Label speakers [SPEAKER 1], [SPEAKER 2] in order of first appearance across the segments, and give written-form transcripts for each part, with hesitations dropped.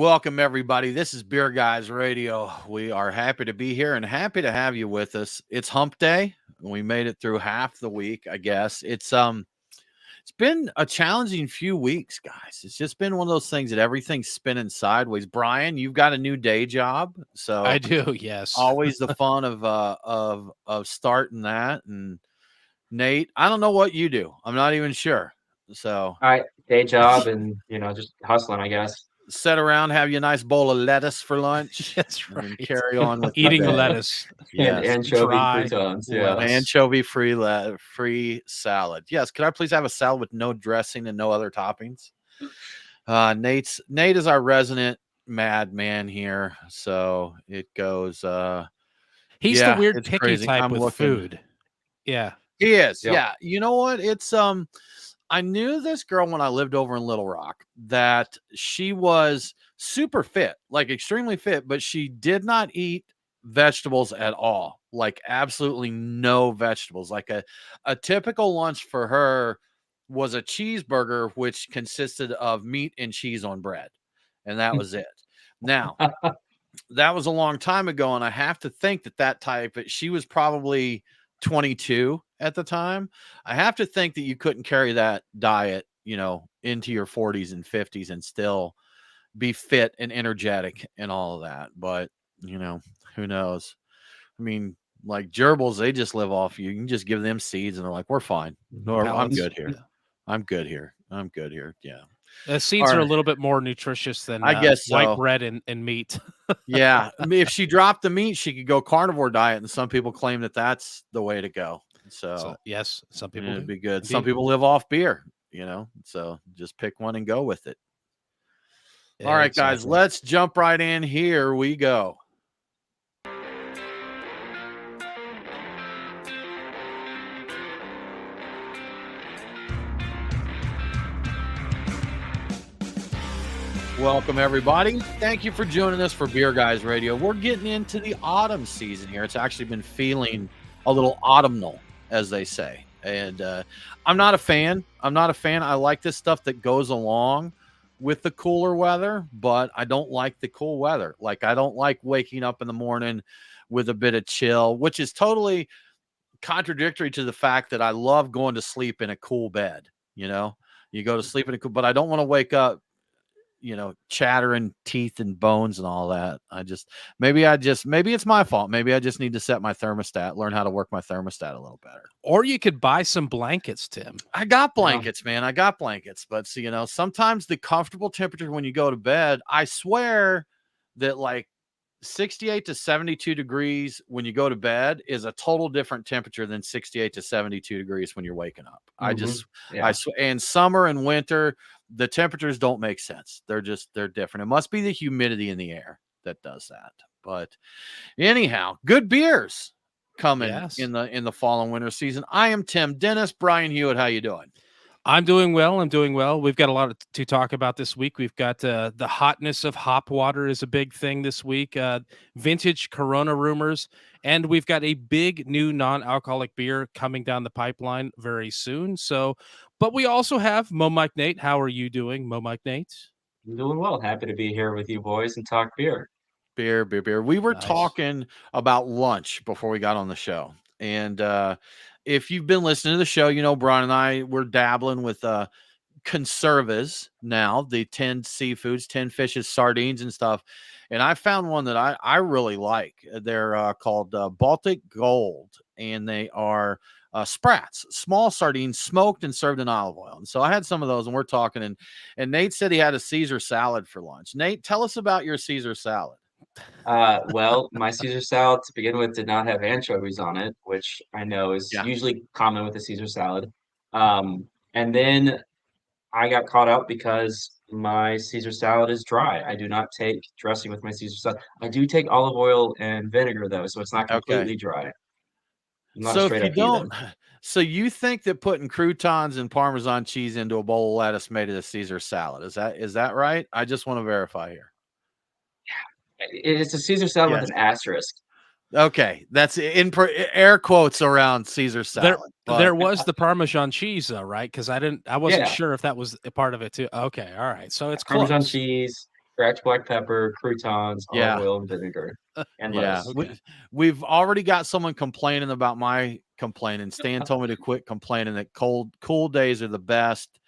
[SPEAKER 1] Welcome, everybody. This is Beer Guys Radio. We are happy to be here and happy to have you with us. It's Hump Day. We made it through half the week, I guess. It's been a challenging few weeks, guys. It's just been one of those things that everything's spinning sideways. Brian, you've got a new day job, so
[SPEAKER 2] I do, yes.
[SPEAKER 1] always the fun of starting that. And Nate, I don't know what you do. I'm not even sure. So
[SPEAKER 3] All right, day job and just hustling, I guess.
[SPEAKER 1] sit around, have you a nice bowl of lettuce for lunch.
[SPEAKER 2] That's
[SPEAKER 1] And then
[SPEAKER 2] right.
[SPEAKER 1] carry on with
[SPEAKER 2] Eating
[SPEAKER 1] the day.
[SPEAKER 2] lettuce.
[SPEAKER 3] And
[SPEAKER 1] Yes.
[SPEAKER 3] anchovy
[SPEAKER 2] Dry
[SPEAKER 3] croutons. Yeah.
[SPEAKER 2] lettuce.
[SPEAKER 1] Anchovy free salad. Yes. Could I please have a salad with no dressing and no other toppings? Nate is our resident madman here, so it goes.
[SPEAKER 2] He's
[SPEAKER 1] Yeah,
[SPEAKER 2] the weird
[SPEAKER 1] it's
[SPEAKER 2] picky
[SPEAKER 1] crazy.
[SPEAKER 2] type
[SPEAKER 1] I'm
[SPEAKER 2] with
[SPEAKER 1] looking.
[SPEAKER 2] food. Yeah.
[SPEAKER 1] He is.
[SPEAKER 3] Yep.
[SPEAKER 1] Yeah. You know what? It's I knew this girl when I lived over in Little Rock that she was super fit, like extremely fit, but she did not eat vegetables at all. Like absolutely no vegetables. Like a typical lunch for her was a cheeseburger, which consisted of meat and cheese on bread. And that was it. Now, that was a long time ago. And I have to think she was probably 22 at the time. I have to think that you couldn't carry that diet, into your 40s and 50s and still be fit and energetic and all of that. But, who knows? I mean, like gerbils, they just live off you. You can just give them seeds and they're like, we're fine. No, I'm
[SPEAKER 2] Pellets.
[SPEAKER 1] good here.
[SPEAKER 2] Yeah.
[SPEAKER 1] I'm good here. I'm good here. Yeah.
[SPEAKER 2] Seeds
[SPEAKER 1] All
[SPEAKER 2] are a
[SPEAKER 1] right.
[SPEAKER 2] little bit more nutritious than
[SPEAKER 1] I guess
[SPEAKER 2] white
[SPEAKER 1] so.
[SPEAKER 2] bread and meat.
[SPEAKER 1] Yeah. I mean, if she dropped the meat, she could go carnivore diet. And some people claim that that's the way to go. So
[SPEAKER 2] yes, some people
[SPEAKER 1] it'd
[SPEAKER 2] do.
[SPEAKER 1] be good.
[SPEAKER 2] Indeed.
[SPEAKER 1] Some people live off beer, so just pick one and go with it. All right, guys,
[SPEAKER 2] Exactly.
[SPEAKER 1] let's jump right in. Here we go. Welcome, everybody. Thank you for joining us for Beer Guys Radio. We're getting into the autumn season here. It's actually been feeling a little autumnal, as they say. And I'm not a fan. I like this stuff that goes along with the cooler weather, but I don't like the cool weather. Like, I don't like waking up in the morning with a bit of chill, which is totally contradictory to the fact that I love going to sleep in a cool bed. You go to sleep in a cool, but I don't want to wake up chattering teeth and bones and all that. Maybe it's my fault. Maybe I just need to set my thermostat, learn how to work my thermostat a little better.
[SPEAKER 2] Or you could buy some blankets, Tim.
[SPEAKER 1] I got blankets, man. I got blankets, but sometimes the comfortable temperature when you go to bed, I swear that like 68 to 72 degrees when you go to bed is a total different temperature than 68 to 72 degrees when you're waking up.
[SPEAKER 3] Mm-hmm.
[SPEAKER 1] And summer and winter, the temperatures don't make sense. They're different. It must be the humidity in the air that does that. But anyhow, good beers coming in the fall and winter season. I am Tim Dennis. Brian Hewitt, how you doing?
[SPEAKER 2] I'm doing well. We've got a lot to talk about this week. We've got the hotness of hop water is a big thing this week. Vintage Corona rumors, and we've got a big new non-alcoholic beer coming down the pipeline very soon. But we also have Mo Mike Nate. How are you doing, Mo Mike Nate?
[SPEAKER 3] I'm doing well. Happy to be here with you boys and talk beer.
[SPEAKER 1] Beer. We were
[SPEAKER 2] Nice.
[SPEAKER 1] talking about lunch before we got on the show. And if you've been listening to the show, Brian and I, we're dabbling with conservas now, the 10 seafoods, 10 fishes, sardines and stuff. And I found one that I really like. They're called Baltic Gold, and they are sprats, small sardines, smoked and served in olive oil. And so I had some of those, and we're talking, and Nate said he had a Caesar salad for lunch. Nate, tell us about your Caesar salad.
[SPEAKER 3] Well, my Caesar salad to begin with did not have anchovies on it, which I know is usually common with a Caesar salad. And then I got caught up because my Caesar salad is dry. I do not take dressing with my Caesar salad. I do take olive oil and vinegar though, so it's not completely dry. I'm not
[SPEAKER 1] So
[SPEAKER 3] straight
[SPEAKER 1] if you
[SPEAKER 3] up
[SPEAKER 1] don't,
[SPEAKER 3] heathen.
[SPEAKER 1] so you think that putting croutons and Parmesan cheese into a bowl of lettuce made it a Caesar salad? Is that right? I just want to verify here.
[SPEAKER 3] It's a Caesar salad with an asterisk.
[SPEAKER 1] Okay, that's in air quotes around Caesar salad.
[SPEAKER 2] There was the Parmesan cheese, though, right? Because I wasn't sure if that was a part of it too. Okay, all right, so it's
[SPEAKER 3] Parmesan
[SPEAKER 2] close.
[SPEAKER 3] cheese, Scratch black pepper, croutons, olive oil, and vinegar, and lettuce.
[SPEAKER 2] Okay.
[SPEAKER 1] We've already got someone complaining about my complaining. Stan told me to quit complaining that cool days are the best.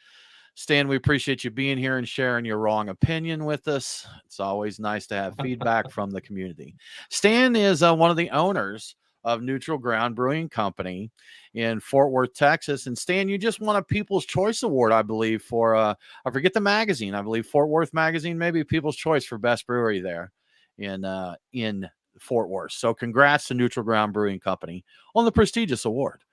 [SPEAKER 1] Stan, we appreciate you being here and sharing your wrong opinion with us. It's always nice to have feedback from the community. Stan is one of the owners of Neutral Ground Brewing Company in Fort Worth, Texas. And Stan, you just won a People's Choice Award, I believe, for I forget the magazine. I believe Fort Worth Magazine, maybe People's Choice for best brewery there in Fort Worth. So congrats to Neutral Ground Brewing Company on the prestigious award.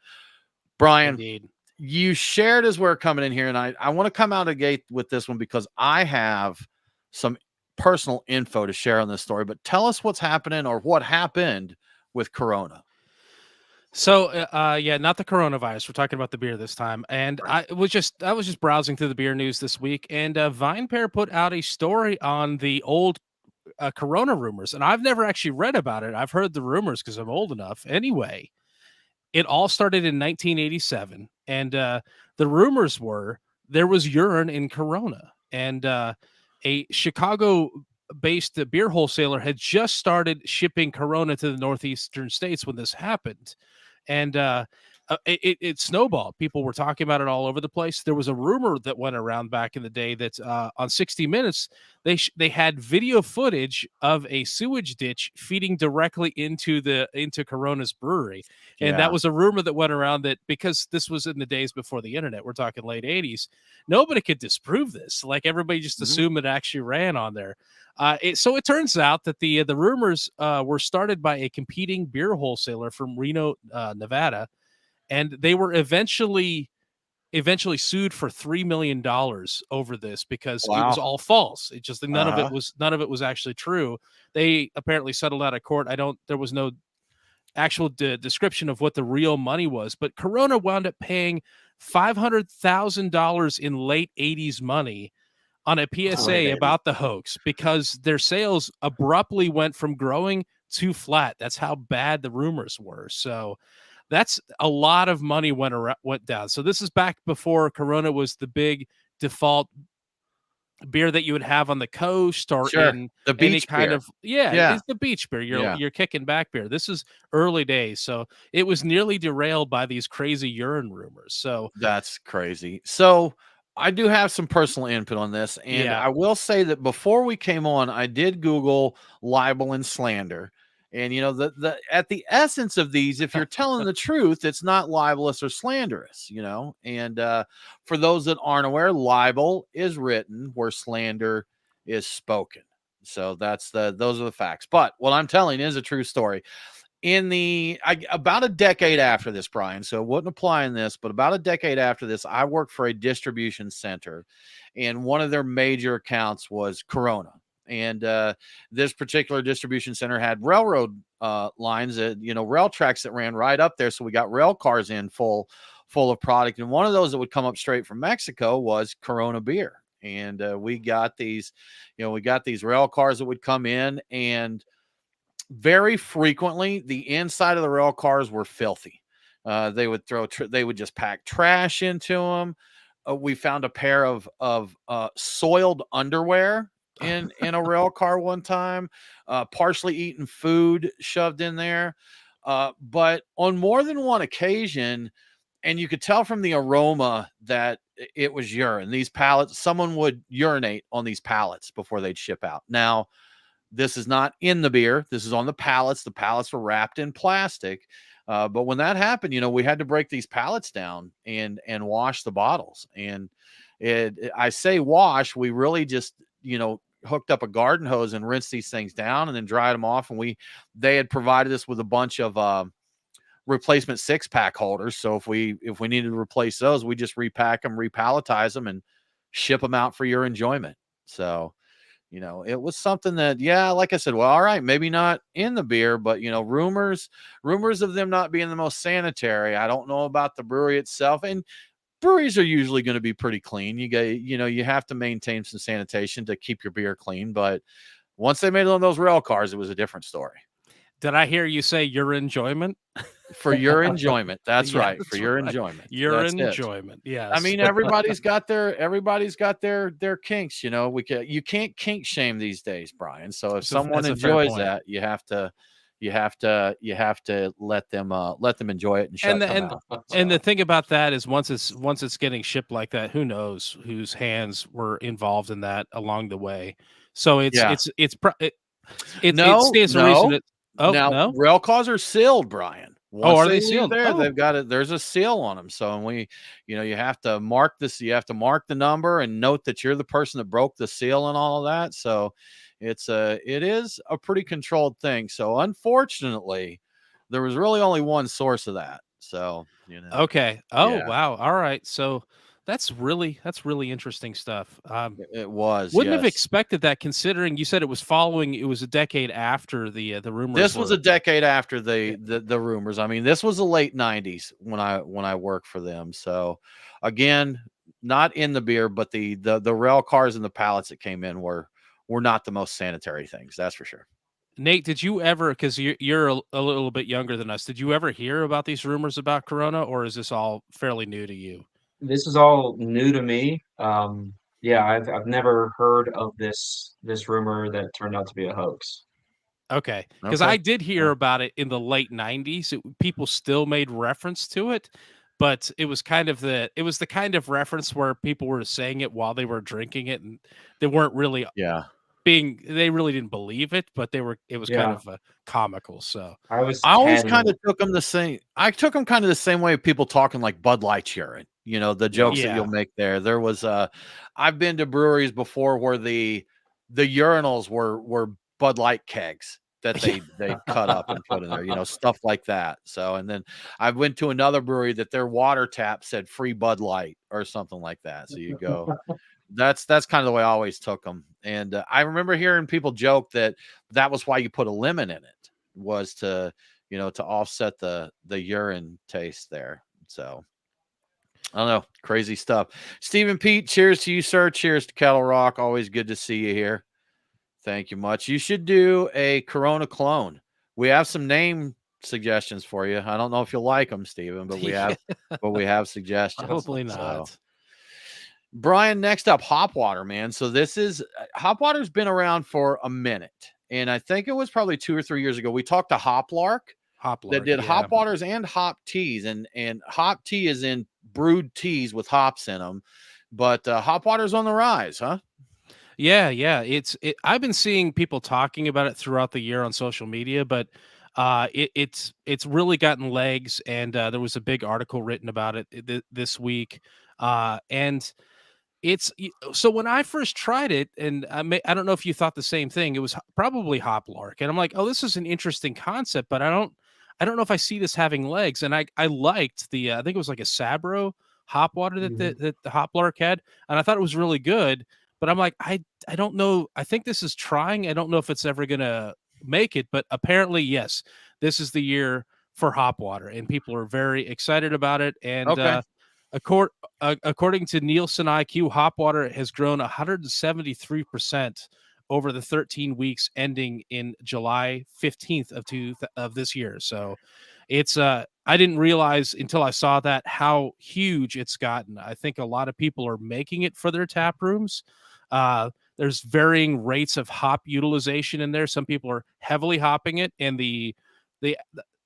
[SPEAKER 1] Brian,
[SPEAKER 2] Indeed.
[SPEAKER 1] You shared as we're coming in here, and I want to come out of the gate with this one because I have some personal info to share on this story. But tell us what's happening or what happened with Corona.
[SPEAKER 2] So, yeah, not the coronavirus. We're talking about the beer this time. And I was just browsing through the beer news this week, and VinePair put out a story on the old Corona rumors, and I've never actually read about it. I've heard the rumors because I'm old enough. Anyway, it all started in 1987, and the rumors were there was urine in Corona, and a Chicago-based beer wholesaler had just started shipping Corona to the northeastern states when this happened. And it snowballed. People were talking about it all over the place. There was a rumor that went around back in the day that on 60 Minutes they had video footage of a sewage ditch feeding directly into Corona's brewery, and that was a rumor that went around that because this was in the days before the internet. We're talking late 80s. Nobody could disprove this. Like everybody just assumed it actually ran on there. So it turns out that the rumors were started by a competing beer wholesaler from Reno, Nevada, and they were eventually sued for $3 million over this because it was all false. It just none of it was actually true. They apparently settled out of court. There was no actual description of what the real money was, but Corona wound up paying $500,000 in late 80s money on a PSA about the hoax because their sales abruptly went from growing to flat. That's how bad the rumors were. So that's a lot of money went down. So this is back before Corona was the big default beer that you would have on the coast or in
[SPEAKER 1] the beach
[SPEAKER 2] any kind
[SPEAKER 1] beer.
[SPEAKER 2] of it's the beach beer. You're kicking back beer. This is early days, so it was nearly derailed by these crazy urine rumors. So
[SPEAKER 1] that's crazy. So I do have some personal input on this, and I will say that before we came on, I did Google libel and slander. And the at the essence of these, if you're telling the truth, it's not libelous or slanderous, And for those that aren't aware, libel is written where slander is spoken. So those are the facts. But what I'm telling is a true story. About a decade after this, Brian, so it wouldn't apply in this, but about a decade after this, I worked for a distribution center, and one of their major accounts was Corona. And this particular distribution center had railroad lines, rail tracks that ran right up there. So we got rail cars in full of product. And one of those that would come up straight from Mexico was Corona beer. And we got these rail cars that would come in, and very frequently the inside of the rail cars were filthy. They would just pack trash into them. We found a pair of soiled underwear in a rail car one time, partially eaten food shoved in there. But on more than one occasion, and you could tell from the aroma that it was urine. These pallets, someone would urinate on these pallets before they'd ship out. Now, this is not in the beer. This is on the pallets. The pallets were wrapped in plastic. But when that happened, we had to break these pallets down and wash the bottles. And I say wash, we really just, hooked up a garden hose and rinsed these things down and then dried them off. And they had provided us with a bunch of replacement 6-pack holders. So if we needed to replace those, we just repack them, repalletize them, and ship them out for your enjoyment. So, it was something that, like I said, well, all right, maybe not in the beer, but, rumors of them not being the most sanitary. I don't know about the brewery itself. And breweries are usually going to be pretty clean. You have to maintain some sanitation to keep your beer clean. But once they made it on those rail cars, it was a different story.
[SPEAKER 2] Did I hear you say your enjoyment?
[SPEAKER 1] For your enjoyment. That's
[SPEAKER 2] Yeah,
[SPEAKER 1] right.
[SPEAKER 2] that's
[SPEAKER 1] For your
[SPEAKER 2] right.
[SPEAKER 1] enjoyment.
[SPEAKER 2] Your
[SPEAKER 1] That's it.
[SPEAKER 2] enjoyment.
[SPEAKER 1] I
[SPEAKER 2] Yes.
[SPEAKER 1] mean, everybody's got their kinks, you know. You can't kink shame these days, Brian. So if someone
[SPEAKER 2] That's a fair
[SPEAKER 1] enjoys
[SPEAKER 2] point.
[SPEAKER 1] that, you have to let them enjoy it and
[SPEAKER 2] And
[SPEAKER 1] shut
[SPEAKER 2] the
[SPEAKER 1] their
[SPEAKER 2] and
[SPEAKER 1] mouth.
[SPEAKER 2] and the
[SPEAKER 1] So
[SPEAKER 2] thing about that is once it's getting shipped like that, who knows whose hands were involved in that along the way. So
[SPEAKER 1] yeah.
[SPEAKER 2] it
[SPEAKER 1] No,
[SPEAKER 2] stands to reason
[SPEAKER 1] no.
[SPEAKER 2] that. Oh,
[SPEAKER 1] Now
[SPEAKER 2] no?
[SPEAKER 1] rail cars are sealed, Brian.
[SPEAKER 2] Oh,
[SPEAKER 1] Once
[SPEAKER 2] are
[SPEAKER 1] they
[SPEAKER 2] they
[SPEAKER 1] leave
[SPEAKER 2] sealed?
[SPEAKER 1] there,
[SPEAKER 2] Oh,
[SPEAKER 1] they've got it. There's a seal on them. So you have to mark this. You have to mark the number and note that you're the person that broke the seal and all of that. So it is a pretty controlled thing. So unfortunately, there was really only one source of that. So
[SPEAKER 2] okay. Oh,
[SPEAKER 1] yeah,
[SPEAKER 2] wow. All right. So that's really interesting stuff.
[SPEAKER 1] it was,
[SPEAKER 2] Wouldn't have
[SPEAKER 1] yes.
[SPEAKER 2] expected that considering you said it was a decade after the rumors
[SPEAKER 1] This was
[SPEAKER 2] were.
[SPEAKER 1] a decade after
[SPEAKER 2] Yeah.
[SPEAKER 1] the rumors. I mean, this was the late 90s when I worked for them. So again, not in the beer, but the rail cars and the pallets that came in were not the most sanitary things, that's for sure.
[SPEAKER 2] Nate, did you ever, because you're a little bit younger than us, did you ever hear about these rumors about Corona, or is this all fairly new to you?
[SPEAKER 3] This is all new to me. Yeah, I've never heard of this rumor that turned out to be a hoax.
[SPEAKER 2] Okay, because
[SPEAKER 1] Okay.
[SPEAKER 2] I did hear
[SPEAKER 1] Yeah.
[SPEAKER 2] about it in the late '90s. People still made reference to it, but it was the kind of reference where people were saying it while they were drinking it, and they weren't really
[SPEAKER 1] Yeah.
[SPEAKER 2] they really didn't believe it, but it was kind
[SPEAKER 3] Yeah,
[SPEAKER 2] of comical. So
[SPEAKER 3] I was
[SPEAKER 1] I always
[SPEAKER 3] 10
[SPEAKER 1] kind of took them the same. I took them kind of the same way people talking like Bud Light's urine. You know, the
[SPEAKER 3] yeah.
[SPEAKER 1] jokes that you'll
[SPEAKER 2] yeah,
[SPEAKER 1] make there. There was I've been to breweries before where the urinals were Bud Light kegs that they cut up and put in there, you know, stuff like that. So and then I went to another brewery that their water tap said free Bud Light or something like that. So you go, that's kind of the way I always took them. And I remember hearing people joke that was why you put a lemon in it, was to, to offset the urine taste there. So I don't know, crazy stuff. Stephen Pete, cheers to you, sir. Cheers to Kettle Rock. Always good to see you here. Thank you much. You should do a Corona clone. We have some name suggestions for you. I don't know if you'll like them, Stephen, but we have suggestions.
[SPEAKER 2] probably
[SPEAKER 1] So
[SPEAKER 2] not.
[SPEAKER 1] Brian, next up, Hopwater, man. So this is Hopwater's been around for a minute, and I think it was probably 2 or 3 years ago. We talked to Hoplark that
[SPEAKER 2] Hoplark,
[SPEAKER 1] did
[SPEAKER 2] yeah.
[SPEAKER 1] hop waters and hop teas, and hop tea is in brewed teas with hops in them, but hop water's on the rise, huh?
[SPEAKER 2] Yeah, yeah. I've been seeing people talking about it throughout the year on social media, but it's really gotten legs, and there was a big article written about it this week. And so when I first tried it, and I don't know if you thought the same thing. It was probably Hoplark, and I'm like, oh, this is an interesting concept, but I don't know if I see this having legs. And I liked I think it was like a Sabro hop water
[SPEAKER 3] Mhm.
[SPEAKER 2] that the Hoplark had, and I thought it was really good. But I'm like, I don't know. I think this is trying. I don't know if it's ever gonna make it, but apparently, yes, this is the year for hop water, and people are very excited about it. And
[SPEAKER 1] Okay.
[SPEAKER 2] according to Nielsen IQ, hop water has grown 173% over the 13 weeks ending in July 15th of this year. So it's I didn't realize until I saw that how huge it's gotten. I think a lot of people are making it for their tap rooms. There's varying rates of hop utilization in there. Some people are heavily hopping it, and the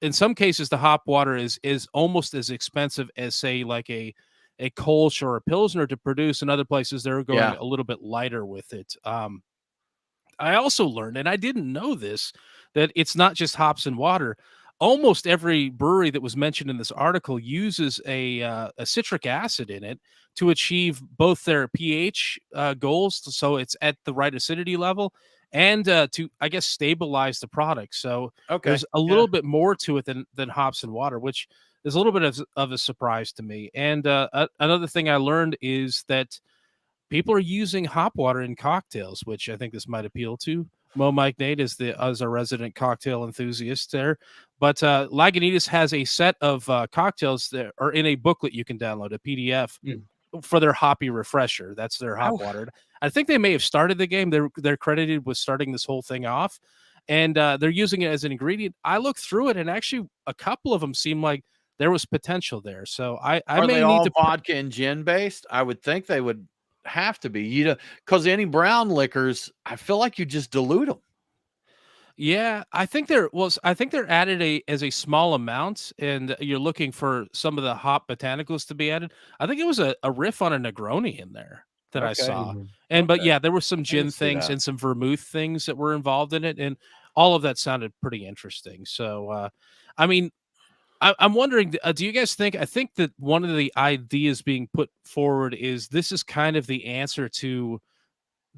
[SPEAKER 2] in some cases the hop water is almost as expensive as, say, like a Kolsch or a Pilsner to produce. In other places, they're going
[SPEAKER 1] Yeah.
[SPEAKER 2] a little bit lighter with it. I also learned, and I didn't know this, that it's not just hops and water. Almost every brewery that was mentioned in this article uses a citric acid in it to achieve both their pH goals, so it's at the right acidity level, and to, I guess, stabilize the product. So
[SPEAKER 1] Okay.
[SPEAKER 2] there's a
[SPEAKER 1] Yeah.
[SPEAKER 2] little bit more to it than hops and water, which is a little bit of a surprise to me. And another thing I learned is that people are using hop water in cocktails, which I think this might appeal to Mike Nate as a resident cocktail enthusiast there. But Lagunitas has a set of cocktails that are in a booklet you can download, a PDF
[SPEAKER 3] Mm.
[SPEAKER 2] for their hoppy refresher. That's their hop
[SPEAKER 1] Oh,
[SPEAKER 2] water. I think they may have started the game. They're credited with starting this whole thing off. and they're using it as an ingredient. I looked through it, and actually a couple of them seem like there was potential there. So I
[SPEAKER 1] Are
[SPEAKER 2] may
[SPEAKER 1] they
[SPEAKER 2] need
[SPEAKER 1] all
[SPEAKER 2] to.
[SPEAKER 1] vodka and gin based? I would think they would have to be. You know, because any brown liquors, I feel like you just dilute them.
[SPEAKER 2] Yeah, I think they're added as a small amount, and you're looking for some of the hop botanicals to be added. I think it was a riff on a Negroni in there that I
[SPEAKER 1] Okay.
[SPEAKER 2] saw.
[SPEAKER 3] Mhm.
[SPEAKER 2] But
[SPEAKER 1] Okay.
[SPEAKER 2] yeah, there were some
[SPEAKER 1] I can
[SPEAKER 2] gin
[SPEAKER 1] see
[SPEAKER 2] things
[SPEAKER 1] that.
[SPEAKER 2] and some vermouth things that were involved in it, and all of that sounded pretty interesting. So, I mean, I'm wondering, do you guys think? I think that one of the ideas being put forward is this is kind of the answer to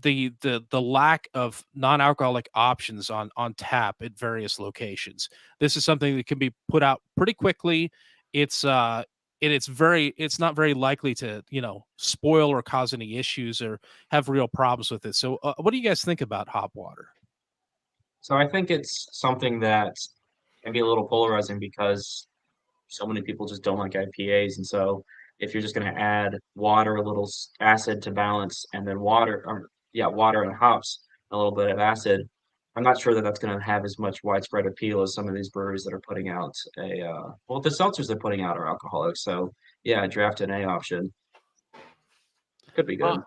[SPEAKER 2] the lack of non-alcoholic options on tap at various locations. This is something that can be put out pretty quickly. It's and it's not very likely to, spoil or cause any issues or have real problems with it. So what do you guys think about hop water?
[SPEAKER 3] So I think it's something that can be a little polarizing because so many people just don't like IPAs, and so if you're just gonna add water, a little acid to balance, and then water and hops, a little bit of acid, I'm not sure that that's gonna have as much widespread appeal as some of these breweries that are putting out the seltzers they're putting out are alcoholic. So yeah, draft an A option could be
[SPEAKER 1] Uh,
[SPEAKER 3] good.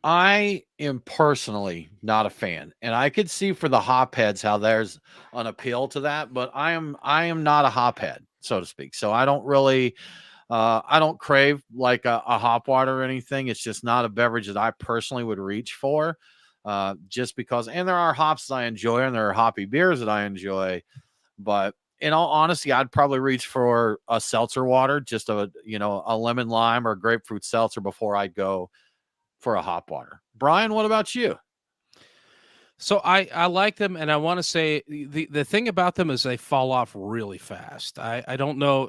[SPEAKER 1] I am personally not a fan, and I could see for the hop heads how there's an appeal to that, but I am not a hop head, so to speak. So I don't really I don't crave like a hop water or anything. It's just not a beverage that I personally would reach for. Just because, and there are hops that I enjoy, and there are hoppy beers that I enjoy. But in all honesty, I'd probably reach for a seltzer water, just a lemon lime or grapefruit seltzer before I'd go for a hop water. Brian, what about you?
[SPEAKER 2] So I like them, and I want to say the thing about them is they fall off really fast. I don't know.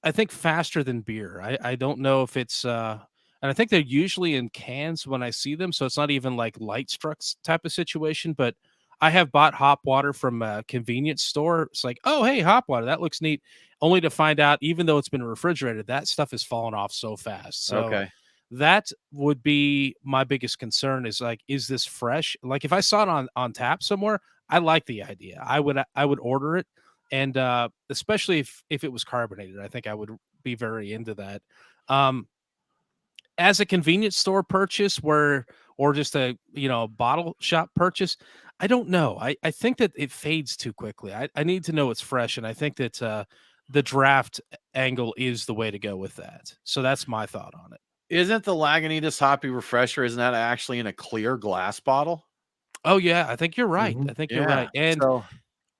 [SPEAKER 2] I think faster than beer. I don't know if it's and I think they're usually in cans when I see them, so it's not even like light strucks type of situation. But I have bought hop water from a convenience store. It's like, oh hey, hop water, that looks neat. Only to find out, even though it's been refrigerated, that stuff is falling off so fast. So
[SPEAKER 1] Okay.
[SPEAKER 2] that would be my biggest concern is like, is this fresh? Like if I saw it on tap somewhere, I like the idea. I would order it. And especially if it was carbonated, I think I would be very into that. Um, as a convenience store purchase or just a bottle shop purchase, I don't know. I think that it fades too quickly. I need to know it's fresh, and I think that the draft angle is the way to go with that. So that's my thought on it.
[SPEAKER 1] Isn't the Lagunitas Hoppy Refresher, isn't that actually in a clear glass bottle?
[SPEAKER 2] Oh, yeah, I think you're right,
[SPEAKER 3] Mhm.
[SPEAKER 2] I think you're
[SPEAKER 1] Yeah.
[SPEAKER 2] right, and
[SPEAKER 1] So,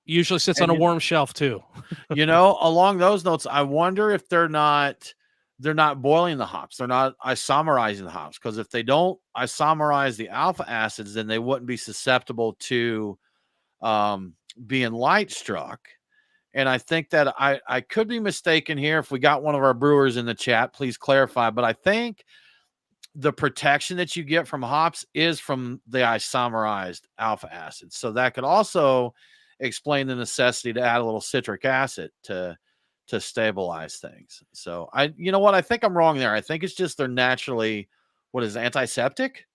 [SPEAKER 2] usually sits on
[SPEAKER 1] and
[SPEAKER 2] a warm shelf too.
[SPEAKER 1] along those notes, I wonder if they're not boiling the hops. They're not isomerizing the hops, because if they don't isomerize the alpha acids, then they wouldn't be susceptible to um, being light struck. And I think that I could be mistaken here. If we got one of our brewers in the chat, please clarify. But I think the protection that you get from hops is from the isomerized alpha acids. So that could also explain the necessity to add a little citric acid to stabilize things. So you know what? I think I'm wrong there. I think it's just they're naturally, what is it, antiseptic?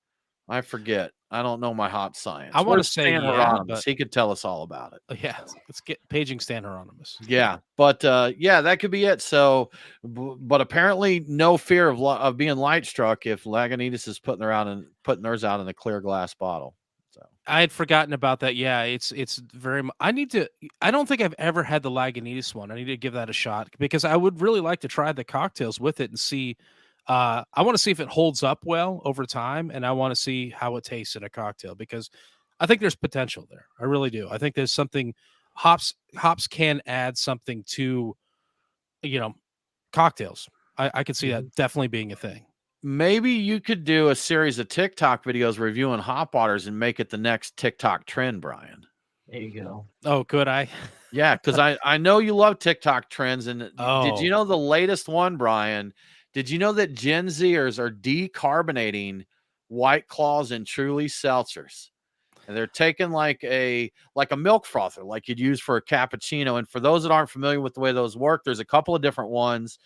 [SPEAKER 1] I forget. I don't know my hop
[SPEAKER 2] I
[SPEAKER 1] science.
[SPEAKER 2] wanna
[SPEAKER 1] Where's
[SPEAKER 2] say
[SPEAKER 1] Stan
[SPEAKER 2] yeah,
[SPEAKER 1] Hieronymus?
[SPEAKER 2] but
[SPEAKER 1] He could tell us all about it.
[SPEAKER 2] yeah, let's get paging Stan Hieronymus.
[SPEAKER 1] Yeah, but yeah, that could be it. So, but apparently, no fear of being light struck if Lagunitas is putting theirs out in a clear glass bottle. So,
[SPEAKER 2] I had forgotten about that. Yeah, it's very. I need to. I don't think I've ever had the Lagunitas one. I need to give that a shot because I would really like to try the cocktails with it and see. I want to see if it holds up well over time, and I want to see how it tastes in a cocktail because I think there's potential there. I really do. I think there's something. Hops can add something to you know cocktails. I could see that
[SPEAKER 3] Mhm.
[SPEAKER 2] definitely being a thing.
[SPEAKER 1] maybe you could do a series of TikTok videos reviewing hop waters and make it the next TikTok trend, Brian.
[SPEAKER 3] There you go.
[SPEAKER 2] Oh, could I?
[SPEAKER 1] Yeah, because I know you love TikTok trends. And did you
[SPEAKER 2] Oh,
[SPEAKER 1] know the latest one, Brian? Did you know that Gen Zers are decarbonating White Claws and Truly seltzers? And they're taking like a milk frother, like you'd use for a cappuccino. And for those that aren't familiar with the way those work, there's a couple of different ones.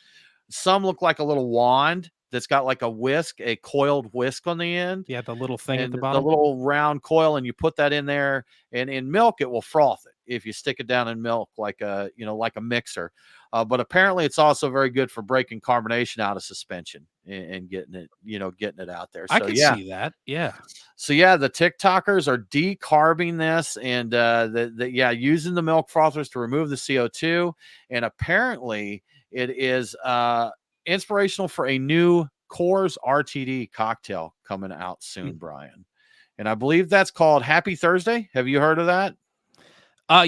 [SPEAKER 1] Some look like a little wand that's got like a coiled whisk on the end.
[SPEAKER 2] Yeah, the little thing at
[SPEAKER 1] And
[SPEAKER 2] the
[SPEAKER 1] the
[SPEAKER 2] bottom.
[SPEAKER 1] little round coil, and you put that in there, and in milk it will froth it if you stick it down in milk like a mixer. But apparently it's also very good for breaking carbonation out of suspension and getting it out there.
[SPEAKER 2] I
[SPEAKER 1] So
[SPEAKER 2] can
[SPEAKER 1] yeah.
[SPEAKER 2] see that. Yeah.
[SPEAKER 1] So yeah, the TikTokers are decarbing this, and using the milk frothers to remove the CO2, and apparently it is inspirational for a new Coors RTD cocktail coming out soon, Brian. And I believe that's called Happy Thursday. Have you heard of that?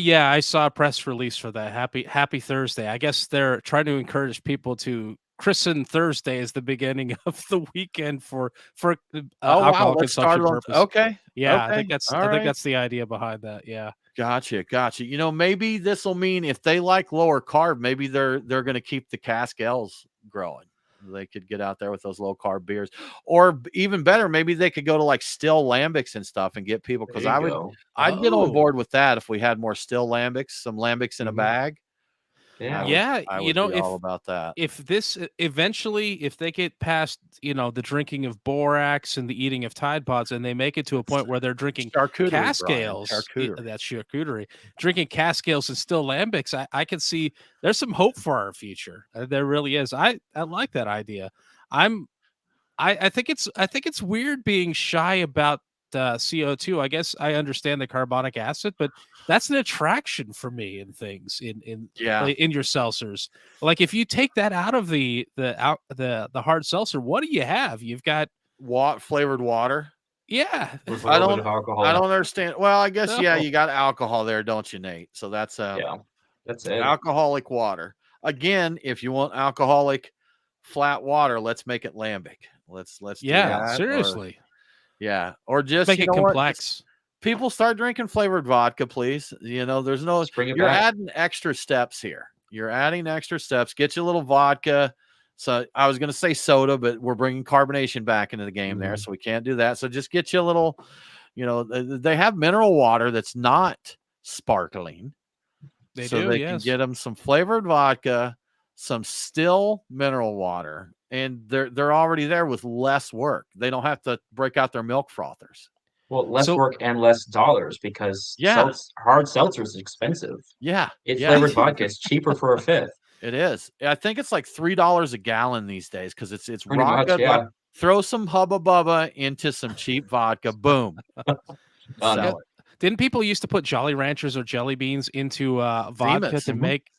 [SPEAKER 2] Yeah, I saw a press release for that. Happy Thursday. I guess they're trying to encourage people to christen Thursday as the beginning of the weekend for
[SPEAKER 1] Oh wow,
[SPEAKER 2] alcohol
[SPEAKER 1] let's start
[SPEAKER 2] consumption
[SPEAKER 1] it on.
[SPEAKER 2] purpose.
[SPEAKER 1] Okay,
[SPEAKER 2] Yeah,
[SPEAKER 1] okay, all
[SPEAKER 2] I think
[SPEAKER 1] right.
[SPEAKER 2] that's the idea behind that. Yeah.
[SPEAKER 1] Gotcha. Maybe this will mean if they like lower carb, maybe they're going to keep the cask ales growing. They could get out there with those low carb beers, or even better, maybe they could go to like still lambics and stuff and get people. Because
[SPEAKER 3] There you go.
[SPEAKER 1] I'd get on
[SPEAKER 2] Oh.
[SPEAKER 1] board with that if we had more still lambics, some lambics in a bag.
[SPEAKER 3] Yeah.
[SPEAKER 2] Yeah,
[SPEAKER 1] I would be all about that.
[SPEAKER 2] if this eventually, if they get past, the drinking of borax and the eating of Tide Pods, and they make it to a point where they're drinking
[SPEAKER 1] Charcuterie,
[SPEAKER 2] cask
[SPEAKER 1] Brian,
[SPEAKER 2] ales,
[SPEAKER 1] charcuterie.
[SPEAKER 2] that's charcuterie, drinking cask ales and still lambics, I can see there's some hope for our future. There really is. I like that idea. I think it's weird being shy about CO2. I guess I understand the carbonic acid, but that's an attraction for me in things
[SPEAKER 1] Yeah.
[SPEAKER 2] in your seltzers. Like if you take that out of the hard seltzer, what do you have? You've got
[SPEAKER 1] Flavored water.
[SPEAKER 2] yeah.
[SPEAKER 3] With a
[SPEAKER 1] I
[SPEAKER 3] little bit
[SPEAKER 1] don't
[SPEAKER 3] of alcohol.
[SPEAKER 1] I don't understand. Well, I guess
[SPEAKER 2] No.
[SPEAKER 1] you got alcohol there, don't you, Nate? So that's
[SPEAKER 3] Yeah. That's it.
[SPEAKER 1] alcoholic water. Again, if you want alcoholic flat water, let's make it lambic. Let's do
[SPEAKER 2] Yeah,
[SPEAKER 1] that.
[SPEAKER 2] seriously.
[SPEAKER 1] Or just
[SPEAKER 2] Make it complex.
[SPEAKER 1] people start drinking flavored vodka, please. There's no.
[SPEAKER 3] Just bring it
[SPEAKER 1] You're
[SPEAKER 3] back.
[SPEAKER 1] adding extra steps here. You're adding extra steps. Get you a little vodka. So I was going to say soda, but we're bringing carbonation back into the game there, so we can't do that. So just get you a little. They have mineral water that's not sparkling.
[SPEAKER 2] They
[SPEAKER 1] Can get them some flavored vodka, some still mineral water, and they're already there with less work. They don't have to break out their milk frothers.
[SPEAKER 3] Well, less work and less dollars because hard seltzer is expensive.
[SPEAKER 1] Yeah.
[SPEAKER 3] Flavored vodka is cheaper for a fifth.
[SPEAKER 1] It is. I think it's like $3 a gallon these days because it's
[SPEAKER 3] Pretty
[SPEAKER 1] rock
[SPEAKER 3] much,
[SPEAKER 1] good.
[SPEAKER 3] yeah.
[SPEAKER 1] Throw some Hubba Bubba into some cheap vodka. Boom. Sell it.
[SPEAKER 2] Didn't people used to put Jolly Ranchers or jelly beans into vodka
[SPEAKER 1] Zimas.
[SPEAKER 2] to make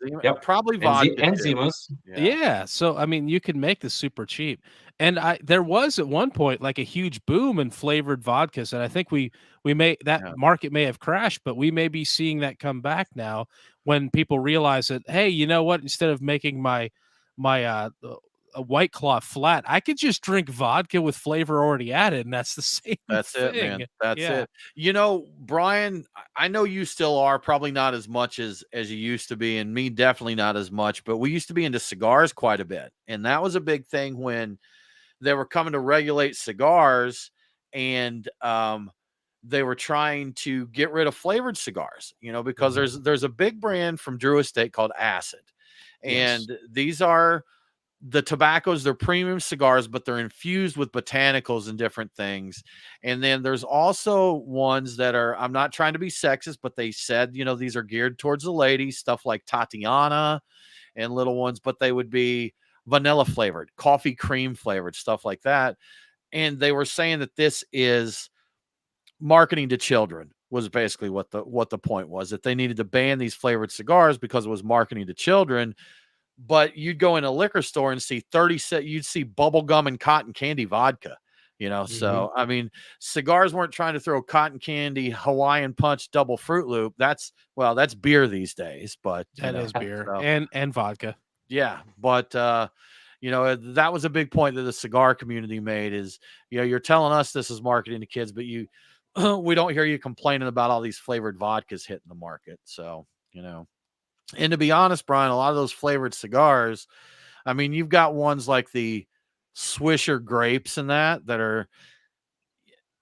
[SPEAKER 1] probably vodka
[SPEAKER 3] and
[SPEAKER 1] too.
[SPEAKER 3] Zimas?
[SPEAKER 2] Yeah. So I mean, you can make this super cheap. And there was at one point like a huge boom in flavored vodkas, and I think we may market may have crashed, but we may be seeing that come back now when people realize that, hey, you know what? Instead of making my a White Claw flat, I could just drink vodka with flavor already added, and that's the same thing.
[SPEAKER 1] It, man. That's it. Brian, I know you still are, probably not as much as you used to be, and me definitely not as much, but we used to be into cigars quite a bit. And that was a big thing when they were coming to regulate cigars, and they were trying to get rid of flavored cigars, because there's a big brand from Drew Estate called Acid. And these are the tobaccos, they're premium cigars, but they're infused with botanicals and different things. And then there's also ones that are, I'm not trying to be sexist, but they said, these are geared towards the ladies, stuff like Tatiana and little ones, but they would be vanilla flavored, coffee cream flavored, stuff like that. And they were saying that this is marketing to children, was basically what the point was, that they needed to ban these flavored cigars because it was marketing to children. But you'd go in a liquor store and see you'd see bubble gum and cotton candy vodka, So, I mean, cigars weren't trying to throw cotton candy, Hawaiian punch, double Fruit Loop. That's beer these days, but
[SPEAKER 2] that is beer and vodka.
[SPEAKER 1] Yeah. But, that was a big point that the cigar community made is, you're telling us this is marketing to kids, but we don't hear you complaining about all these flavored vodkas hitting the market. So, and to be honest, Brian, a lot of those flavored cigars, I mean, you've got ones like the Swisher grapes and that are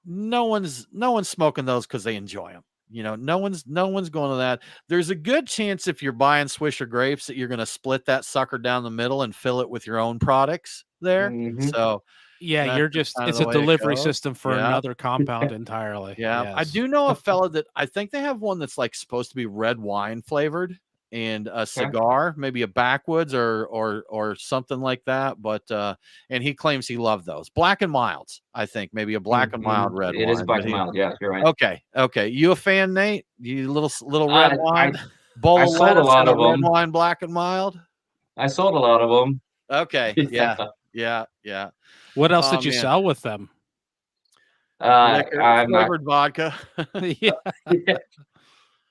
[SPEAKER 1] no one's smoking those because they enjoy them. no one's going to that. There's a good chance if you're buying Swisher grapes that you're going to split that sucker down the middle and fill it with your own products there.
[SPEAKER 3] Mm-hmm.
[SPEAKER 1] So
[SPEAKER 2] Yeah,
[SPEAKER 1] that's just kind of
[SPEAKER 2] it's
[SPEAKER 1] the
[SPEAKER 2] a
[SPEAKER 1] way it
[SPEAKER 2] delivery
[SPEAKER 1] goes.
[SPEAKER 2] system for
[SPEAKER 1] Yeah.
[SPEAKER 2] another compound entirely.
[SPEAKER 1] Yeah. I
[SPEAKER 2] Yes.
[SPEAKER 1] do know a fella that I think they have one that's like supposed to be red wine flavored and a cigar, maybe a backwoods or something like that. But and he claims he loved those black and milds. I think maybe a black and mild red wine.
[SPEAKER 3] It is black and mild. Yeah, you're right.
[SPEAKER 1] Okay. You a fan, Nate? You little red wine, bowl
[SPEAKER 3] I
[SPEAKER 1] of
[SPEAKER 3] sold a
[SPEAKER 1] lettuce
[SPEAKER 3] lot
[SPEAKER 1] and a
[SPEAKER 3] of
[SPEAKER 1] red
[SPEAKER 3] them.
[SPEAKER 1] wine, black and mild.
[SPEAKER 3] I sold a lot of them.
[SPEAKER 1] Okay. Yeah.
[SPEAKER 2] What else did you sell with them?
[SPEAKER 1] Liquor, flavored vodka.
[SPEAKER 2] Yeah.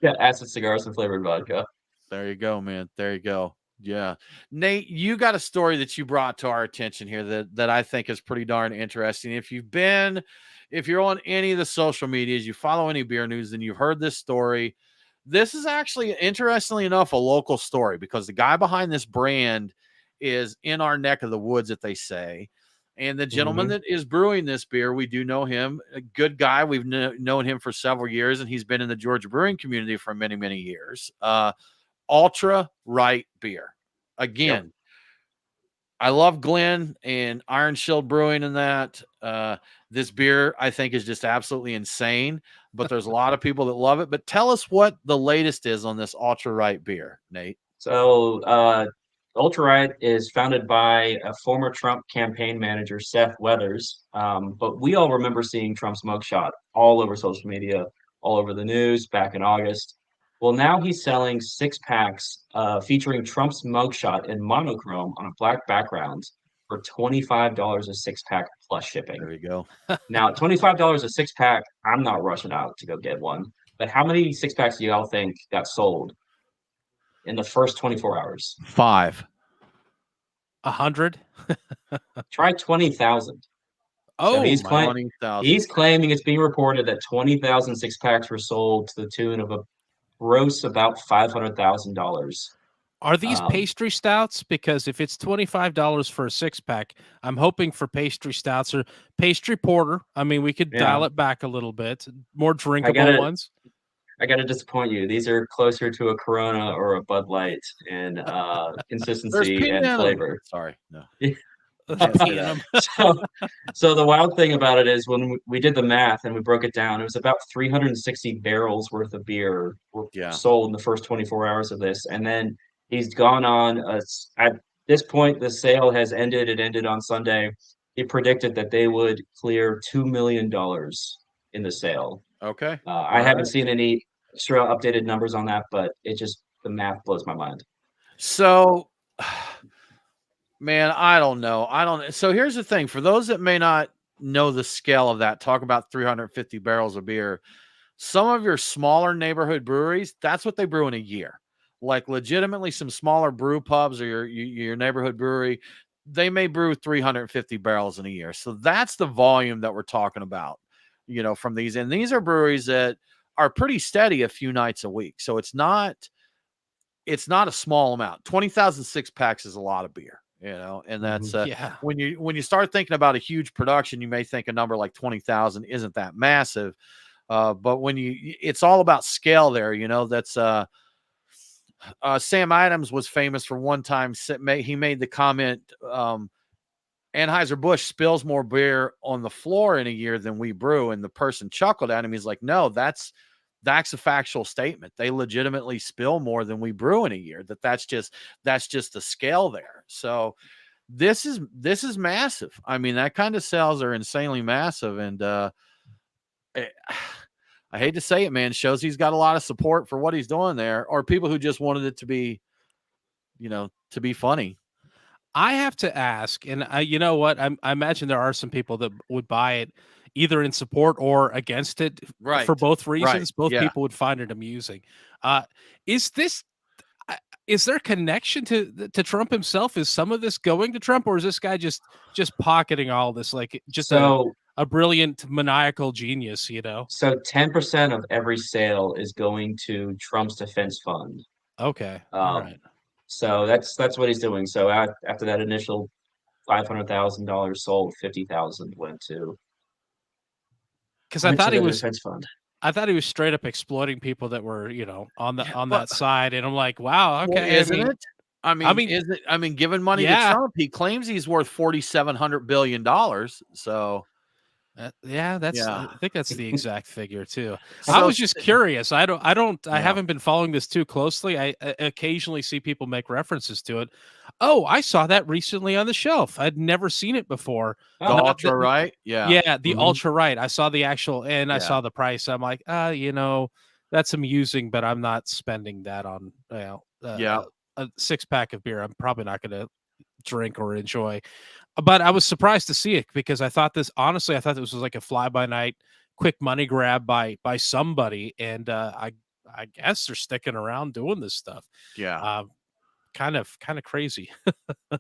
[SPEAKER 3] Yeah, acid cigars and flavored vodka.
[SPEAKER 1] There you go, man. There you go. Yeah. Nate, you got a story that you brought to our attention here that I think is pretty darn interesting. If you're on any of the social medias, you follow any beer news, then you've heard this story. This is actually, interestingly enough, a local story because the guy behind this brand is in our neck of the woods, that they say. And the gentleman that is brewing this beer, we do know him, a good guy. We've known him for several years, and he's been in the Georgia brewing community for many, many years. Ultra Right Beer. Again, yep. I love Glenn and Iron Shield Brewing and that. This beer, I think, is just absolutely insane, but there's a lot of people that love it. But tell us what the latest is on this Ultra Right beer, Nate.
[SPEAKER 3] So, Ultra Right is founded by a former Trump campaign manager, Seth Weathers. But we all remember seeing Trump's mugshot all over social media, all over the news back in August. Well, now he's selling 6-packs featuring Trump's mugshot in monochrome on a black background for $25 a 6-pack plus shipping.
[SPEAKER 1] There you go.
[SPEAKER 3] Now, $25 a 6-pack, I'm not rushing out to go get one. But how many 6-packs do y'all think got sold in the first 24 hours?
[SPEAKER 1] 5.
[SPEAKER 2] 100?
[SPEAKER 3] Try 20,000.
[SPEAKER 2] Oh,
[SPEAKER 3] so he's claiming it's being reported that 20,000 6-packs were sold to the tune of a gross about $500,000.
[SPEAKER 2] Are these pastry stouts? Because if it's $25 for a 6-pack, I'm hoping for pastry stouts or pastry porter. I mean, we could dial it back a little bit. More drinkable ones.
[SPEAKER 3] I got to disappoint you. These are closer to a Corona or a Bud Light in consistency and flavor.
[SPEAKER 1] Sorry, no.
[SPEAKER 3] So the wild thing about it is when we did the math and we broke it down, it was about 360 barrels worth of beer were sold in the first 24 hours of this. And then he's gone on. At this point, the sale has ended. It ended on Sunday. He predicted that they would clear $2 million in the sale.
[SPEAKER 1] Okay.
[SPEAKER 3] I haven't seen any extra updated numbers on that, but the math blows my mind.
[SPEAKER 1] So, man, I don't know. So here's the thing. For those that may not know the scale of that, talk about 350 barrels of beer. Some of your smaller neighborhood breweries, that's what they brew in a year. Like legitimately some smaller brew pubs or your neighborhood brewery, they may brew 350 barrels in a year. So that's the volume that we're talking about, from these. And these are breweries that are pretty steady a few nights a week. So it's not a small amount. 20,000 6-packs is a lot of beer, and that's when you start thinking about a huge production, you may think a number like 20,000 isn't that massive. But when it's all about scale there, that's Sam Adams was famous for one time. He made the comment, Anheuser-Busch spills more beer on the floor in a year than we brew. And the person chuckled at him. He's like, no, that's a factual statement. They legitimately spill more than we brew in a year. That's just the scale there. So this is massive. I mean, that kind of sales are insanely massive. And I hate to say it, man, shows he's got a lot of support for what he's doing there, or people who just wanted it to be, to be funny.
[SPEAKER 2] I have to ask, and you know what? I imagine there are some people that would buy it either in support or against it for both reasons. Both people would find it amusing. Is there connection to Trump himself? Is some of this going to Trump, or is this guy just pocketing all this, like just a brilliant maniacal genius,
[SPEAKER 3] So 10% of every sale is going to Trump's defense fund.
[SPEAKER 2] Okay. All right.
[SPEAKER 3] So that's what he's doing. So after that initial $500,000 sold, 50,000 went to
[SPEAKER 2] because I thought
[SPEAKER 3] the defense fund.
[SPEAKER 2] I thought he was straight up exploiting people that were, on
[SPEAKER 1] But
[SPEAKER 2] that side, and I'm like, wow,
[SPEAKER 1] well,
[SPEAKER 2] okay.
[SPEAKER 1] isn't it?
[SPEAKER 2] I mean,
[SPEAKER 1] Is it? I mean, giving money to
[SPEAKER 2] yeah,
[SPEAKER 1] Trump, he claims he's worth $4,700 billion. So
[SPEAKER 2] yeah, I
[SPEAKER 1] yeah.
[SPEAKER 2] think that's the exact figure too. I
[SPEAKER 1] So
[SPEAKER 2] was just curious. I
[SPEAKER 1] yeah,
[SPEAKER 2] haven't been following this too closely. I occasionally see people make references to it. Oh, I saw that recently on the shelf. I'd never seen it before.
[SPEAKER 1] the
[SPEAKER 3] Oh,
[SPEAKER 2] Not
[SPEAKER 1] ultra right. Yeah.
[SPEAKER 2] Yeah, the
[SPEAKER 1] Mhm.
[SPEAKER 2] ultra right. I saw the actual and I
[SPEAKER 1] Yeah.
[SPEAKER 2] saw the price. I'm like, that's amusing, but I'm not spending that on
[SPEAKER 1] Yeah.
[SPEAKER 2] a 6 pack of beer. I'm probably not going to drink or enjoy. But I was surprised to see it because I thought this was like a fly by night quick money grab by somebody, and I guess they're sticking around doing this stuff.
[SPEAKER 1] Yeah.
[SPEAKER 2] Uh, kind of crazy.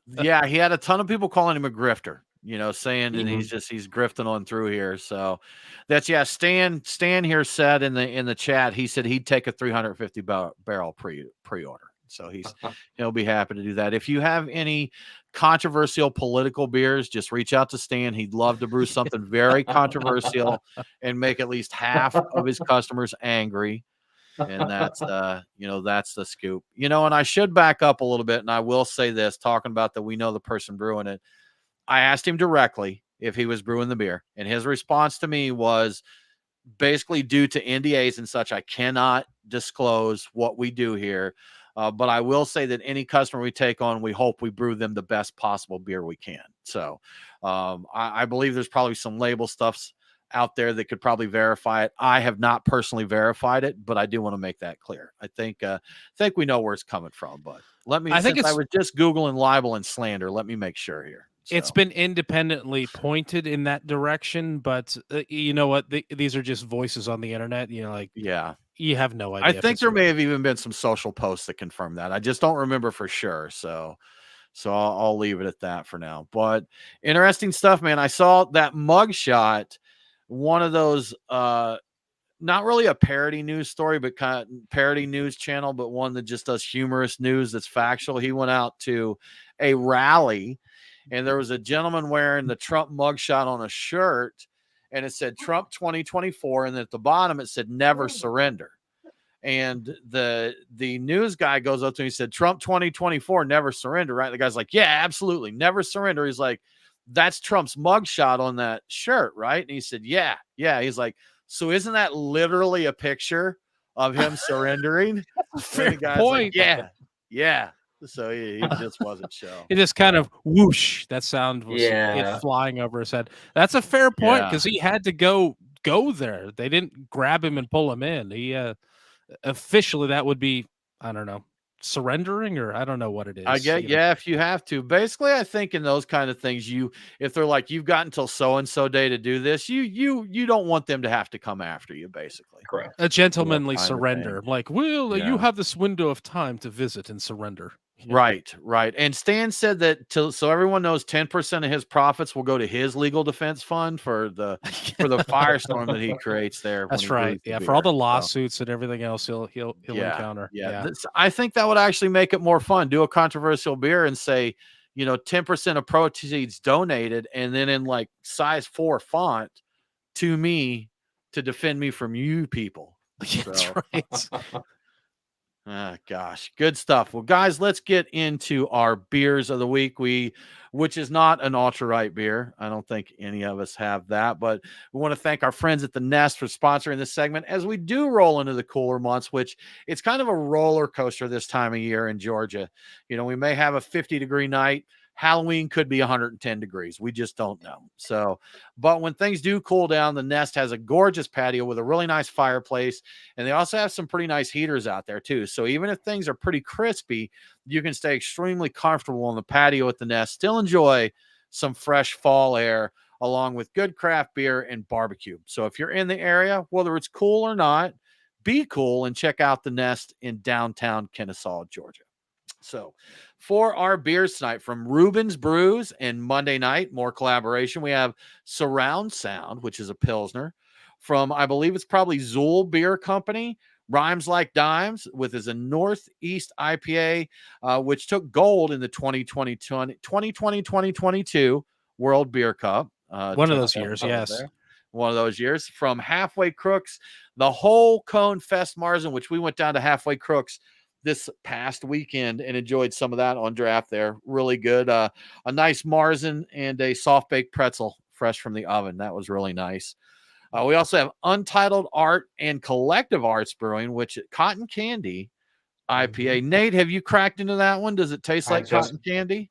[SPEAKER 1] Yeah, he had a ton of people calling him a grifter, saying that
[SPEAKER 3] mhm.
[SPEAKER 1] he's grifting on through here. So that's yeah. Stan here said in the chat, he said he'd take a 350 barrel pre-order. So he'll be happy to do that. If you have any controversial political beers, just reach out to Stan. He'd love to brew something very controversial and make at least half of his customers angry. And that's the scoop. And I should back up a little bit, and I will say this, talking about that we know the person brewing it. I asked him directly if he was brewing the beer, and his response to me was basically due to NDAs and such, I cannot disclose what we do here. But I will say that any customer we take on, we hope we brew them the best possible beer we can. So I believe there's probably some label stuffs out there that could probably verify it. I have not personally verified it, but I do want to make that clear. I think we know where it's coming from, but
[SPEAKER 2] I think
[SPEAKER 1] since I
[SPEAKER 2] it's
[SPEAKER 1] was just Googling libel and slander, let me make sure here.
[SPEAKER 2] it's
[SPEAKER 1] So
[SPEAKER 2] been independently pointed in that direction, but you know what? These are just voices on the internet. Like
[SPEAKER 1] yeah.
[SPEAKER 2] you have no
[SPEAKER 1] I
[SPEAKER 2] idea if
[SPEAKER 1] think
[SPEAKER 2] it's
[SPEAKER 1] there
[SPEAKER 2] real.
[SPEAKER 1] may have even been some social posts that confirm that. I just don't remember for sure. So I'll leave it at that for now. But interesting stuff, man. I saw that mugshot, one of those not really a parody news story, but kind of parody news channel, but one that just does humorous news that's factual. He went out to a rally, and there was a gentleman wearing the Trump mugshot on a shirt, and it said Trump 2024, and at the bottom it said never surrender. And the news guy goes up to him, he said, Trump 2024, never surrender, right? The guy's like, yeah, absolutely, never surrender. He's like, that's Trump's mugshot on that shirt, right? And he said, yeah. He's like, so isn't that literally a picture of him surrendering?
[SPEAKER 2] Fair
[SPEAKER 1] And the guy's like,
[SPEAKER 2] point.
[SPEAKER 1] yeah. So he just wasn't show.
[SPEAKER 2] It just kind of whoosh. That sound was it
[SPEAKER 3] Yeah.
[SPEAKER 2] flying over his head. That's a fair point
[SPEAKER 1] Yeah.
[SPEAKER 2] because he had to go there. They didn't grab him and pull him in. He officially that would be, I don't know, surrendering, or I don't know what it is.
[SPEAKER 1] I get, yeah, if you have to. Basically, I think in those kind of things, if they're like, you've got until so and so day to do this, you don't want them to have to come after you, basically.
[SPEAKER 3] Correct.
[SPEAKER 2] A gentlemanly
[SPEAKER 1] kind of
[SPEAKER 2] surrender.
[SPEAKER 1] thing.
[SPEAKER 2] Like, well, you
[SPEAKER 1] Yeah.
[SPEAKER 2] have this window of time to visit and surrender.
[SPEAKER 1] Right. And Stan said that so everyone knows 10% of his profits will go to his legal defense fund for the firestorm that he creates there.
[SPEAKER 2] That's
[SPEAKER 1] when he
[SPEAKER 2] right.
[SPEAKER 1] brews the
[SPEAKER 2] Yeah, for all
[SPEAKER 1] beer.
[SPEAKER 2] the lawsuits and everything else he'll encounter.
[SPEAKER 1] Yeah. I think that would actually make it more fun. Do a controversial beer and say, 10% of proceeds donated, and then in like size 4 font to me to defend me from you people.
[SPEAKER 2] Yeah, that's
[SPEAKER 1] So,
[SPEAKER 2] right.
[SPEAKER 1] gosh, good stuff. Well, guys, let's get into our beers of the week. Which is not an ultra right beer. I don't think any of us have that, but we want to thank our friends at the Nest for sponsoring this segment as we do roll into the cooler months, which it's kind of a roller coaster this time of year in Georgia. We may have a 50-degree night. Halloween could be 110 degrees. We just don't know. So, but when things do cool down, the Nest has a gorgeous patio with a really nice fireplace. And they also have some pretty nice heaters out there too. So even if things are pretty crispy, you can stay extremely comfortable on the patio at the Nest, still enjoy some fresh fall air along with good craft beer and barbecue. So if you're in the area, whether it's cool or not, be cool and check out the Nest in downtown Kennesaw, Georgia. So for our beers tonight from Reuben's Brews and Monday night, more collaboration, we have Surround Sound, which is a Pilsner from, I believe it's probably Zool Beer Company. Rhymes Like Dimes with is a Northeast IPA, which took gold in the 2020-2022 World Beer Cup.
[SPEAKER 2] One of those years, yes.
[SPEAKER 1] one of those years. From Halfway Crooks, the whole Cone Fest Marzen, which we went down to Halfway Crooks this past weekend and enjoyed some of that on draft there. Really good. A nice Marzen and a soft baked pretzel fresh from the oven. That was really nice. We also have Untitled Art and Collective Arts Brewing, which Cotton Candy IPA. Nate, have you cracked into that one? Does it taste like cotton candy?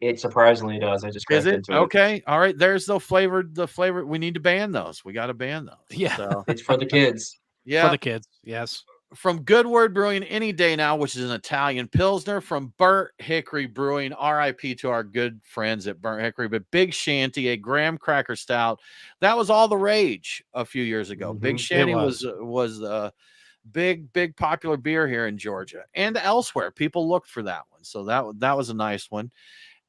[SPEAKER 3] It surprisingly does. I just
[SPEAKER 1] Is
[SPEAKER 3] cracked
[SPEAKER 1] it?
[SPEAKER 3] into it.
[SPEAKER 1] Okay. All right. There's the flavor. We need to ban those. We got to ban those.
[SPEAKER 2] Yeah.
[SPEAKER 1] So,
[SPEAKER 3] It's for the kids.
[SPEAKER 1] yeah.
[SPEAKER 2] For the kids. Yes.
[SPEAKER 1] From Good Word Brewing any day now, which is an Italian Pilsner. From Burnt Hickory Brewing, RIP to our good friends at Burnt Hickory, but Big Shanty, a graham cracker stout. That was all the rage a few years ago. Big Shanty was big popular beer here in Georgia and elsewhere. People looked for that one. So that was a nice one.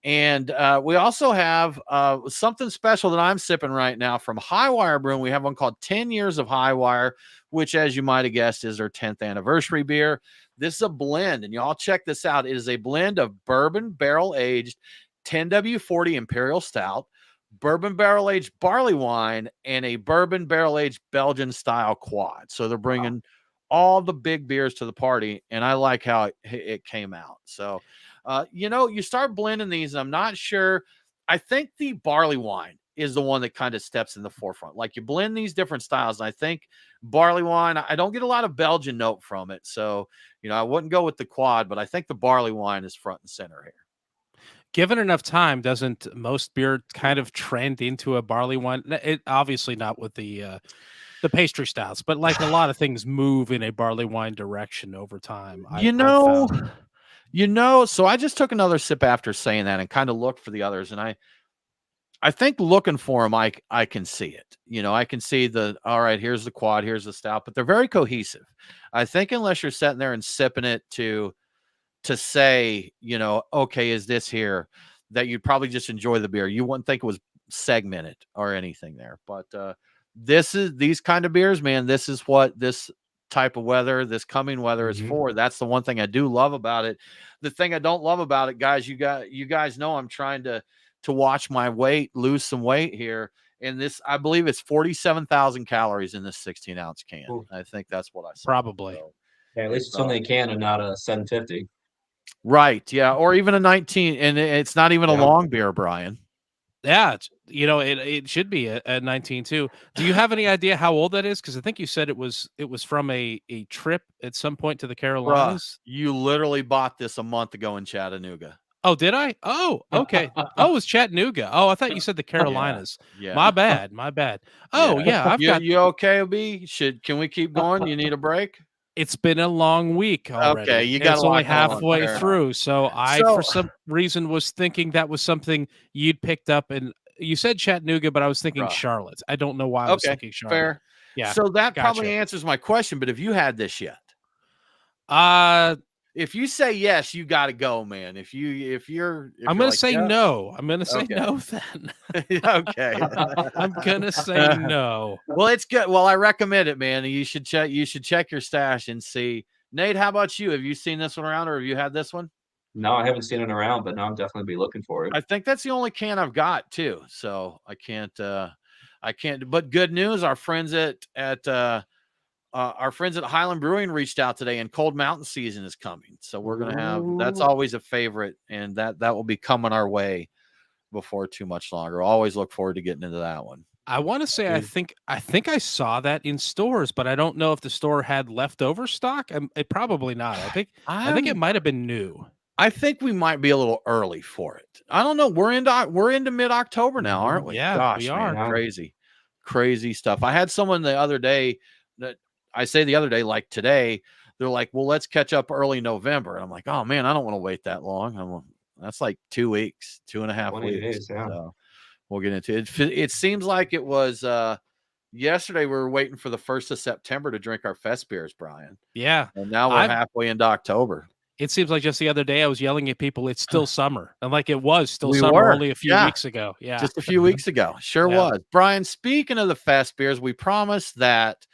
[SPEAKER 1] And we also have something special that I'm sipping right now from Highwire Brewing. We have one called 10 Years of Highwire, which, as you might have guessed, is their 10th anniversary beer. This is a blend, and y'all check this out. It is a blend of bourbon barrel-aged 10W40 Imperial Stout, bourbon barrel-aged barley wine, and a bourbon barrel-aged Belgian-style quad. So they're bringing all the big beers to the party, and I like how it came out. So, you start blending these, and I'm not sure. I think the barley wine is the one that kind of steps in the forefront. Like you blend these different styles, and I think barley wine, I don't get a lot of Belgian note from it. So, I wouldn't go with the quad, but I think the barley wine is front and center here.
[SPEAKER 2] Given enough time, doesn't most beer kind of trend into a barley wine? It obviously not with the pastry styles, but like a lot of things move in a barley wine direction over time.
[SPEAKER 1] So I just took another sip after saying that and kind of looked for the others. And I think looking for them, I can see it. I can see all right, here's the quad, here's the stout, but they're very cohesive. I think unless you're sitting there and sipping it to say, okay, is this here, that you'd probably just enjoy the beer. You wouldn't think it was segmented or anything there. But these kind of beers, man, this is what this type of weather, this coming weather is for. That's the one thing I do love about it. The thing I don't love about it, guys, you guys know I'm trying to watch my weight, lose some weight here. And this, I believe it's 47,000 calories in this 16-ounce can. Ooh. I think that's what I saw.
[SPEAKER 2] Probably.
[SPEAKER 1] So,
[SPEAKER 3] yeah, at least it's only a can and not a 750.
[SPEAKER 1] Right. Yeah. Or even a 19. And it's not even a long beer, Brian.
[SPEAKER 2] Yeah. It should be a 19 too. Do you have any idea how old that is? Because I think you said it was from a trip at some point to the Carolinas.
[SPEAKER 1] Bruh, you literally bought this a month ago in Chattanooga.
[SPEAKER 2] Oh, did I? Oh, okay. Oh, it was Chattanooga. Oh, I thought you said the Carolinas.
[SPEAKER 1] Yeah.
[SPEAKER 2] My bad. Oh, yeah.
[SPEAKER 1] You okay, OB? Can we keep going? You need a break?
[SPEAKER 2] It's been a long week already.
[SPEAKER 1] Okay, you got
[SPEAKER 2] only halfway through. So for some reason, was thinking that was something you'd picked up. And you said Chattanooga, but I was thinking Charlotte. I don't know why I was thinking Charlotte.
[SPEAKER 1] Fair.
[SPEAKER 2] Yeah.
[SPEAKER 1] So that probably answers my question. But have you had this yet? If you say yes, you got to go, man.
[SPEAKER 2] I'm going to say no. I'm going to say no then.
[SPEAKER 1] Okay.
[SPEAKER 2] I'm going to say no.
[SPEAKER 1] Well, it's good. Well, I recommend it, man. You should check your stash and see. Nate, how about you? Have you seen this one around, or have you had this one?
[SPEAKER 3] No, I haven't seen it around, but now I'm definitely be looking for it.
[SPEAKER 1] I think that's the only can I've got too. So I can't, but good news. Our friends at Highland Brewing reached out today, and Cold Mountain season is coming. So we're going to have, that's always a favorite, and that will be coming our way before too much longer. Always look forward to getting into that one.
[SPEAKER 2] I want to say, I think I saw that in stores, but I don't know if the store had leftover stock. It probably not. I think it might've been new.
[SPEAKER 1] I think we might be a little early for it. I don't know. We're into mid-October now, aren't we?
[SPEAKER 2] Yeah,
[SPEAKER 1] gosh,
[SPEAKER 2] we are.
[SPEAKER 1] Man, crazy stuff. I had someone the other day like today, they're like, well, let's catch up early November. And I'm like, oh man, I don't want to wait that long. That's like 2 weeks, 2.5 weeks.
[SPEAKER 3] Days, yeah.
[SPEAKER 1] So we'll get into it. It seems like it was yesterday. We were waiting for the 1st of September to drink our fest beers, Brian.
[SPEAKER 2] Yeah.
[SPEAKER 1] And now we're halfway into October.
[SPEAKER 2] It seems like just the other day I was yelling at people, it's still summer. And like it was still summer only a few weeks ago. Yeah.
[SPEAKER 1] Just a few weeks ago. Sure was. Brian, speaking of the fest beers, we promised that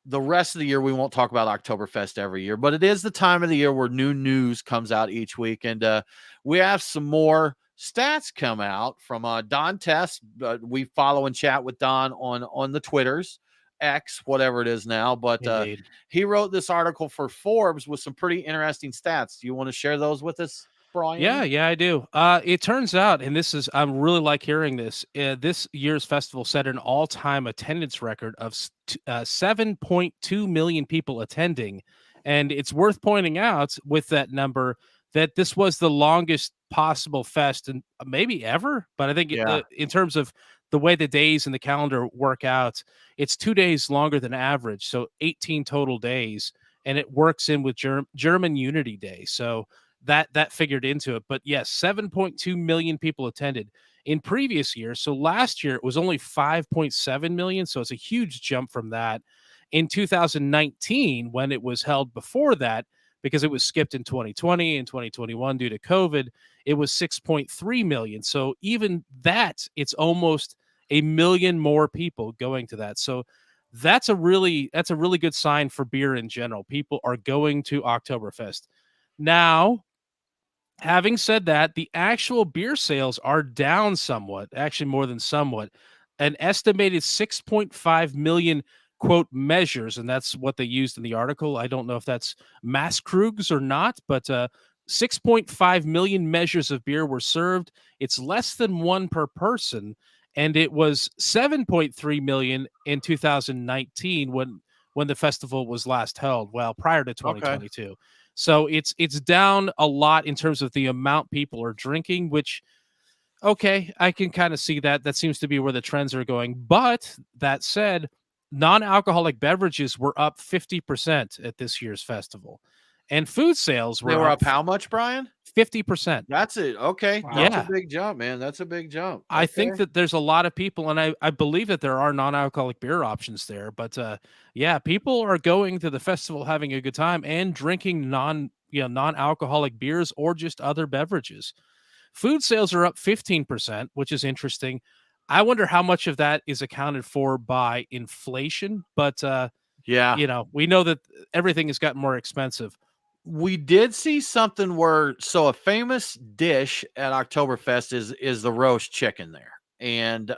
[SPEAKER 1] the rest of the year we won't talk about Oktoberfest every year, but it is the time of the year where new news comes out each week. And we have some more stats come out from Don Test. We follow and chat with Don on the Twitters, X, whatever it is now. But
[SPEAKER 2] Indeed.
[SPEAKER 1] he wrote this article for Forbes with some pretty interesting stats. Do you want to share those with us, Brian?
[SPEAKER 2] Yeah, I do. It turns out, and I'm really like hearing this. This year's festival set an all-time attendance record of 7.2 million people attending, and it's worth pointing out with that number that this was the longest possible fest and maybe ever. But I think in terms of the way the days in the calendar work out, it's 2 days longer than average, so 18 total days, and it works in with German Unity Day. So that figured into it. But yes, 7.2 million people attended in previous years. So last year it was only 5.7 million. So it's a huge jump from that. In 2019, when it was held before that, because it was skipped in 2020 and 2021 due to COVID, it was 6.3 million. So even that, it's almost a million more people going to that. So that's a really good sign for beer in general. People are going to Oktoberfest. Now, having said that, the actual beer sales are down somewhat, actually more than somewhat. An estimated 6.5 million quote measures, and that's what they used in the article. I don't know if that's Masskrugs or not, but 6.5 million measures of beer were served. It's less than one per person, and it was 7.3 million in 2019 when the festival was last held, well, prior to 2022. Okay. So it's down a lot in terms of the amount people are drinking, which, okay, I can kind of see that. That seems to be where the trends are going. But that said, non-alcoholic beverages were up 50% at this year's festival. And food sales
[SPEAKER 1] were up how much, Brian?
[SPEAKER 2] 50%.
[SPEAKER 1] That's it. Okay. Wow. That's a big jump, man. That's a big jump. Okay.
[SPEAKER 2] I think that there's a lot of people, and I believe that there are non-alcoholic beer options there. But people are going to the festival having a good time and drinking non-alcoholic beers or just other beverages. Food sales are up 15%, which is interesting. I wonder how much of that is accounted for by inflation. But we know that everything has gotten more expensive.
[SPEAKER 1] We did see something where a famous dish at Oktoberfest is the roast chicken there. And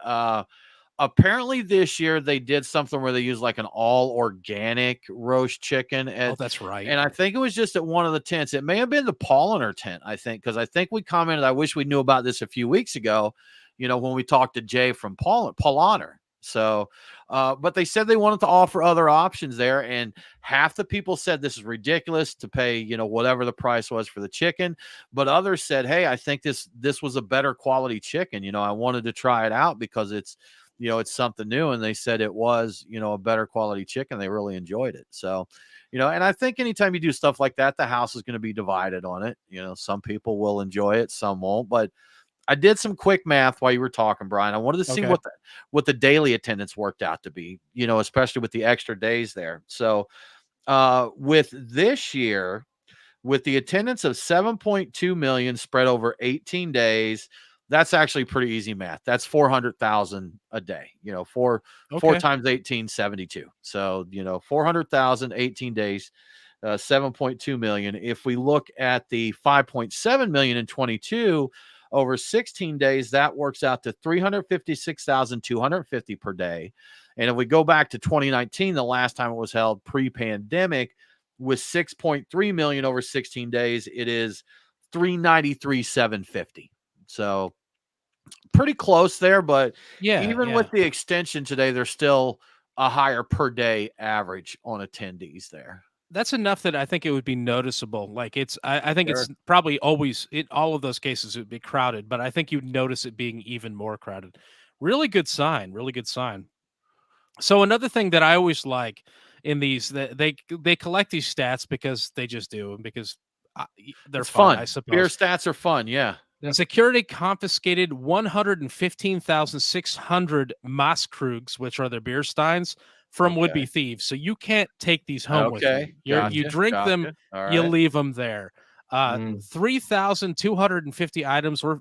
[SPEAKER 1] apparently this year they did something where they used like an all organic roast chicken.
[SPEAKER 2] Oh, that's right.
[SPEAKER 1] And I think it was just at one of the tents. It may have been the Paulaner tent, I think, because I think we commented, I wish we knew about this a few weeks ago, when we talked to Jay from Paulaner. So, but they said they wanted to offer other options there, and half the people said this is ridiculous to pay, whatever the price was for the chicken. But others said, hey, I think this was a better quality chicken. I wanted to try it out because it's something new. And they said it was, a better quality chicken. They really enjoyed it. So, and I think anytime you do stuff like that, the house is going to be divided on it. Some people will enjoy it, some won't, but I did some quick math while you were talking, Brian. I wanted to see what the daily attendance worked out to be, especially with the extra days there. So with this year, with the attendance of 7.2 million spread over 18 days, that's actually pretty easy math. That's 400,000 a day, 4 times 18, 72. So, 400,000, 18 days, 7.2 million. If we look at the 5.7 million in 22, over 16 days, that works out to 356,250 per day. And if we go back to 2019, the last time it was held pre-pandemic, with 6.3 million over 16 days, it is 393,750. So pretty close there, but even with the extension today, there's still a higher per day average on attendees there.
[SPEAKER 2] That's enough that I think it would be noticeable. Like I think it's probably always in all of those cases it would be crowded, but I think you'd notice it being even more crowded. Really good sign. Really good sign. So another thing that I always like in these, they collect these stats because they just do, and because they're fun. I suppose
[SPEAKER 1] beer stats are fun. Yeah.
[SPEAKER 2] Security confiscated 115,600 Masskrugs, which are their beer steins, from would-be thieves. So you can't take these home with you. You drink them, you leave them there. 3,250 items were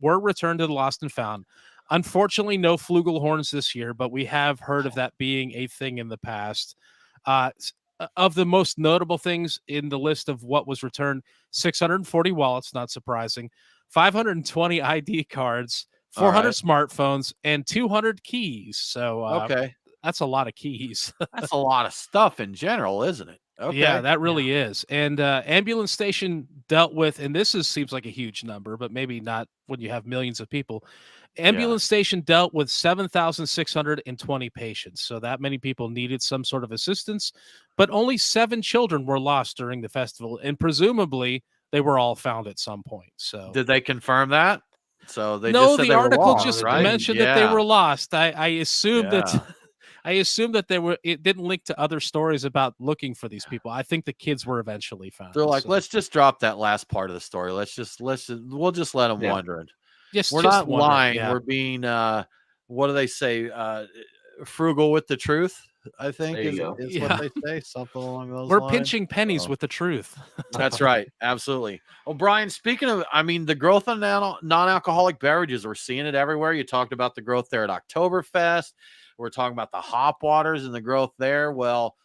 [SPEAKER 2] returned to the lost and found. Unfortunately, no flugelhorns this year, but we have heard of that being a thing in the past. of the most notable things in the list of what was returned, 640 wallets, not surprising, 520 ID cards,
[SPEAKER 1] All
[SPEAKER 2] 400
[SPEAKER 1] right.
[SPEAKER 2] smartphones, and 200 keys. So
[SPEAKER 1] Okay.
[SPEAKER 2] that's a lot of keys.
[SPEAKER 1] That's a lot of stuff in general, isn't it?
[SPEAKER 2] Yeah,
[SPEAKER 1] Okay.
[SPEAKER 2] that really is. And ambulance station dealt with, and seems like a huge number, but maybe not when you have millions of people.
[SPEAKER 1] Yeah.
[SPEAKER 2] Ambulance station dealt with 7,620 patients. So that many people needed some sort of assistance, but only 7 children were lost during the festival, and presumably they were all found at some point. So
[SPEAKER 1] Did they confirm that? So they just
[SPEAKER 2] no,
[SPEAKER 1] said
[SPEAKER 2] the
[SPEAKER 1] they were
[SPEAKER 2] article
[SPEAKER 3] No,
[SPEAKER 1] lost,
[SPEAKER 3] they
[SPEAKER 2] just
[SPEAKER 1] right?
[SPEAKER 3] didn't.
[SPEAKER 2] mentioned that they
[SPEAKER 1] Yeah.
[SPEAKER 2] were lost. I assumed that
[SPEAKER 1] Yeah.
[SPEAKER 2] I assumed that it didn't link to other stories about looking for these people. I think the kids were eventually found.
[SPEAKER 1] They're like,
[SPEAKER 2] So
[SPEAKER 1] let's just drop that last part of the story. We'll just let them
[SPEAKER 3] Yeah.
[SPEAKER 1] wonder. We're
[SPEAKER 2] just
[SPEAKER 1] not
[SPEAKER 2] wondering,
[SPEAKER 1] lying.
[SPEAKER 2] yeah.
[SPEAKER 1] We're being what do they say? Frugal with the truth, I think
[SPEAKER 3] There you go.
[SPEAKER 1] is what
[SPEAKER 2] Yeah.
[SPEAKER 1] they say. Something along those
[SPEAKER 2] We're
[SPEAKER 1] lines.
[SPEAKER 2] pinching pennies
[SPEAKER 1] So,
[SPEAKER 2] with the truth.
[SPEAKER 1] that's right. Absolutely. Well, Brian, speaking of, I mean, the growth of non-alcoholic beverages, we're seeing it everywhere. You talked about the growth there at Oktoberfest. We're talking about the hop waters and the growth there. Well,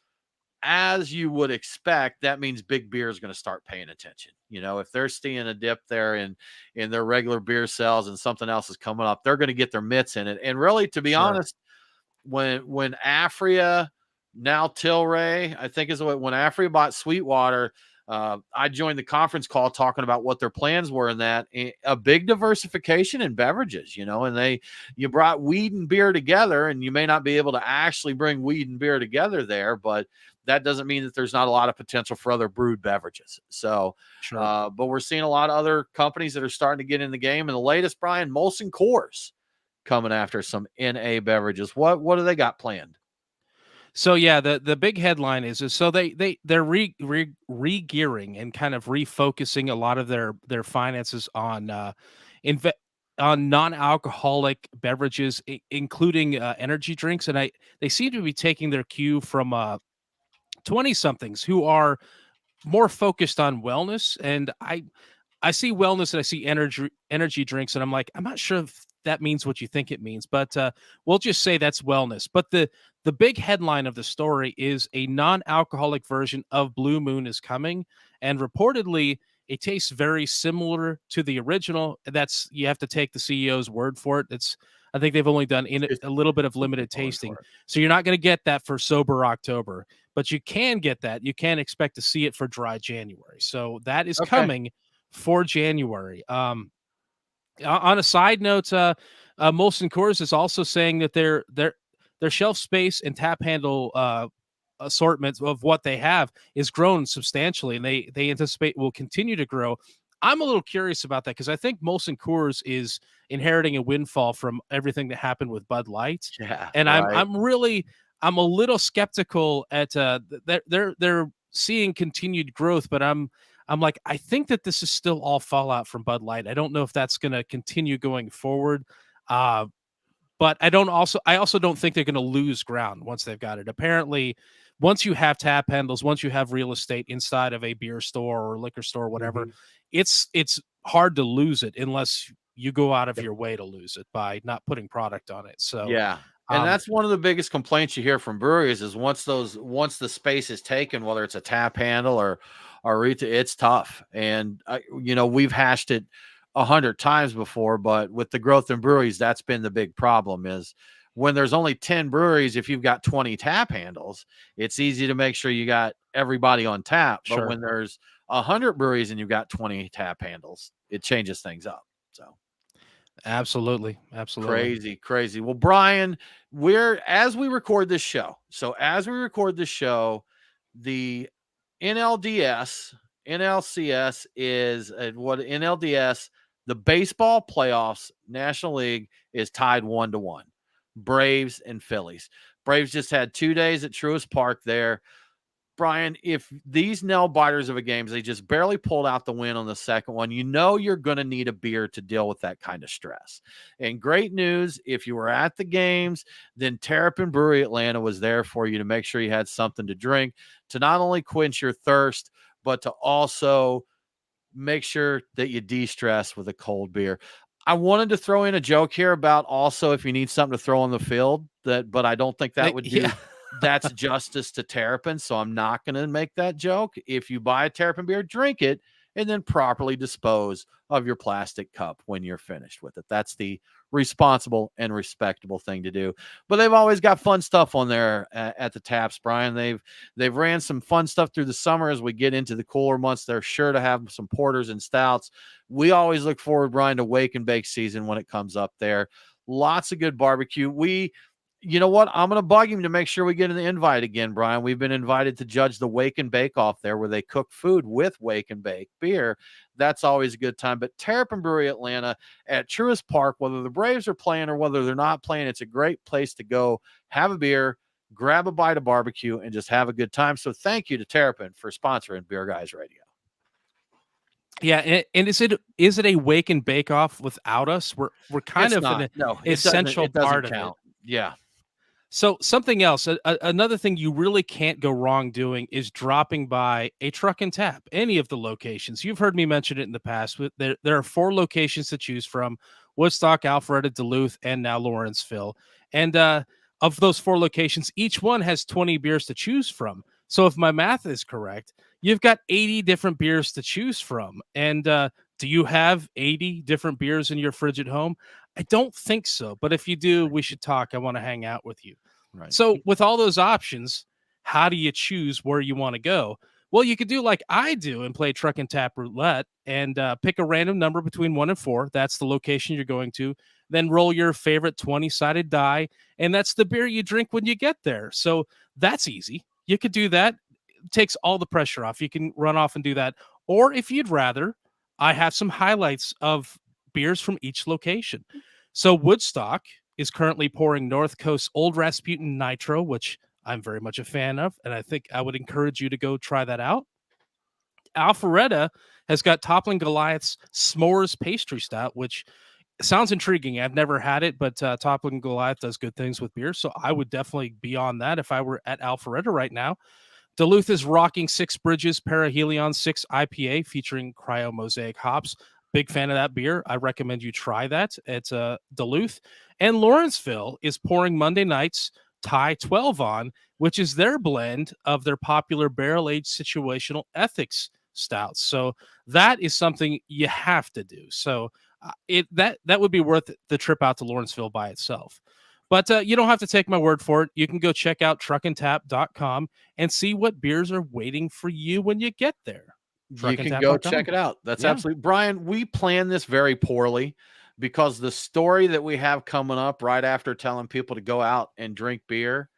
[SPEAKER 1] as you would expect, that means big beer is going to start paying attention. You know, if they're seeing a dip there in their regular beer sales and something else is coming up, they're going to get their mitts in it. And really, to be
[SPEAKER 2] Sure.
[SPEAKER 1] honest, when Afria, now Tilray, I think is when Afria bought Sweetwater, I joined the conference call talking about what their plans were in that a big diversification in beverages, you know, and you brought weed and beer together, and you may not be able to actually bring weed and beer together there, but that doesn't mean that there's not a lot of potential for other brewed beverages. So,
[SPEAKER 2] Sure.
[SPEAKER 1] but we're seeing a lot of other companies that are starting to get in the game. And the latest, Brian, Molson Coors coming after some NA beverages. What do they got planned?
[SPEAKER 2] So yeah, the big headline is so they're re-gearing and kind of refocusing a lot of their finances on inve- on non-alcoholic beverages, including energy drinks, and they seem to be taking their cue from 20 somethings who are more focused on wellness. And I see wellness and I see energy drinks, and I'm like, I'm not sure if that means what you think it means, but we'll just say that's wellness. But the big headline of the story is a non-alcoholic version of Blue Moon is coming, and reportedly it tastes very similar to the original. That's you have to take the CEO's word for it. It's I think they've only done a little bit of limited tasting, so you're not going to get that for sober October, but you can get that. You can expect to see it for dry January. So that is
[SPEAKER 1] Okay.
[SPEAKER 2] coming for January. On a side note, Molson Coors is also saying that their shelf space and tap handle assortment of what they have is grown substantially, and they anticipate will continue to grow. I'm a little curious about that because I think Molson Coors is inheriting a windfall from everything that happened with Bud Light,
[SPEAKER 1] Yeah,
[SPEAKER 2] and
[SPEAKER 1] right.
[SPEAKER 2] I'm a little skeptical at they're seeing continued growth, but I'm like, I think that this is still all fallout from Bud Light. I don't know if that's going to continue going forward. But I also don't think they're going to lose ground once they've got it. Apparently, once you have tap handles, once you have real estate inside of a beer store or liquor store, or whatever,
[SPEAKER 3] Mhm.
[SPEAKER 2] it's hard to lose it unless you go out of
[SPEAKER 3] Yep.
[SPEAKER 2] your way to lose it by not putting product on it. So,
[SPEAKER 1] Yeah. And
[SPEAKER 2] um,
[SPEAKER 1] that's one of the biggest complaints you hear from breweries is once the space is taken, whether it's a tap handle or retail, it's tough. And you know, we've hashed it 100 times before, but with the growth in breweries, that's been the big problem is when there's only 10 breweries, if you've got 20 tap handles, it's easy to make sure you got everybody on tap. But
[SPEAKER 2] sure.
[SPEAKER 1] when there's 100 breweries and you've got 20 tap handles, it changes things up. So
[SPEAKER 2] Absolutely. Absolutely.
[SPEAKER 1] crazy, crazy. Well, Brian, as we record this show. So as we record this show, the NLDS, NLCS is what NLDS, the baseball playoffs, National League is tied 1-1. Braves and Phillies. Braves just had 2 days at Truist Park there. Brian, if these nail biters of a games, they just barely pulled out the win on the second one, you know you're going to need a beer to deal with that kind of stress. And great news, if you were at the games, then Terrapin Brewery Atlanta was there for you to make sure you had something to drink to not only quench your thirst, but to also make sure that you de-stress with a cold beer. I wanted to throw in a joke here about also if you need something to throw on the field, but I don't think that would
[SPEAKER 2] Yeah.
[SPEAKER 1] do that's justice to Terrapin, so I'm not going to make that joke. If you buy a Terrapin beer, drink it, and then properly dispose of your plastic cup when you're finished with it. That's the responsible and respectable thing to do. But they've always got fun stuff on there at the taps, Brian. They've ran some fun stuff through the summer. As we get into the cooler months, they're sure to have some porters and stouts. We always look forward, Brian, to wake and bake season when it comes up there. Lots of good barbecue. You know what? I'm going to bug him to make sure we get an invite again, Brian. We've been invited to judge the Wake and Bake Off there where they cook food with Wake and Bake beer. That's always a good time. But Terrapin Brewery Atlanta at Truist Park, whether the Braves are playing or whether they're not playing, it's a great place to go, have a beer, grab a bite of barbecue, and just have a good time. So thank you to Terrapin for sponsoring Beer Guys Radio.
[SPEAKER 2] Yeah, and is it a Wake and Bake Off without us? We're kind of an essential part of it.
[SPEAKER 1] Yeah.
[SPEAKER 2] So something else, another thing you really can't go wrong doing is dropping by a Truck and Tap, any of the locations. You've heard me mention it in the past. There are 4 locations to choose from: Woodstock, Alpharetta, Duluth, and now Lawrenceville. And of those 4 locations, each one has 20 beers to choose from. So if my math is correct, you've got 80 different beers to choose from. And do you have 80 different beers in your fridge at home? I don't think so. But if you do, we should talk. I want to hang out with you.
[SPEAKER 1] Right.
[SPEAKER 2] So with all those options, how do you choose where you want to go? Well, you could do like I do and play Truck and Tap Roulette and pick a random number between 1 and 4. That's the location you're going to. Then roll your favorite 20-sided die, and that's the beer you drink when you get there. So that's easy. You could do that. It takes all the pressure off. You can run off and do that. Or if you'd rather, I have some highlights of beers from each location. So Woodstock is currently pouring North Coast Old Rasputin Nitro, which I'm very much a fan of, and I think I would encourage you to go try that out. Alpharetta has got Toppling Goliath's S'mores Pastry Stout, which sounds intriguing. I've never had it, but Toppling Goliath does good things with beer, so I would definitely be on that if I were at Alpharetta right now. Duluth is rocking Six Bridges Perihelion 6 IPA featuring Cryo Mosaic hops. Big fan of that beer. I recommend you try that. It's Duluth. And Lawrenceville is pouring Monday night's Thai 12 on, which is their blend of their popular barrel-aged situational ethics stouts. So that is something you have to do. So that would be worth the trip out to Lawrenceville by itself. But you don't have to take my word for it. You can go check out truckandtap.com and see what beers are waiting for you when you get there.
[SPEAKER 1] You can go check it out. That's absolutely, Brian, we planned this very poorly because the story that we have coming up right after telling people to go out and drink beer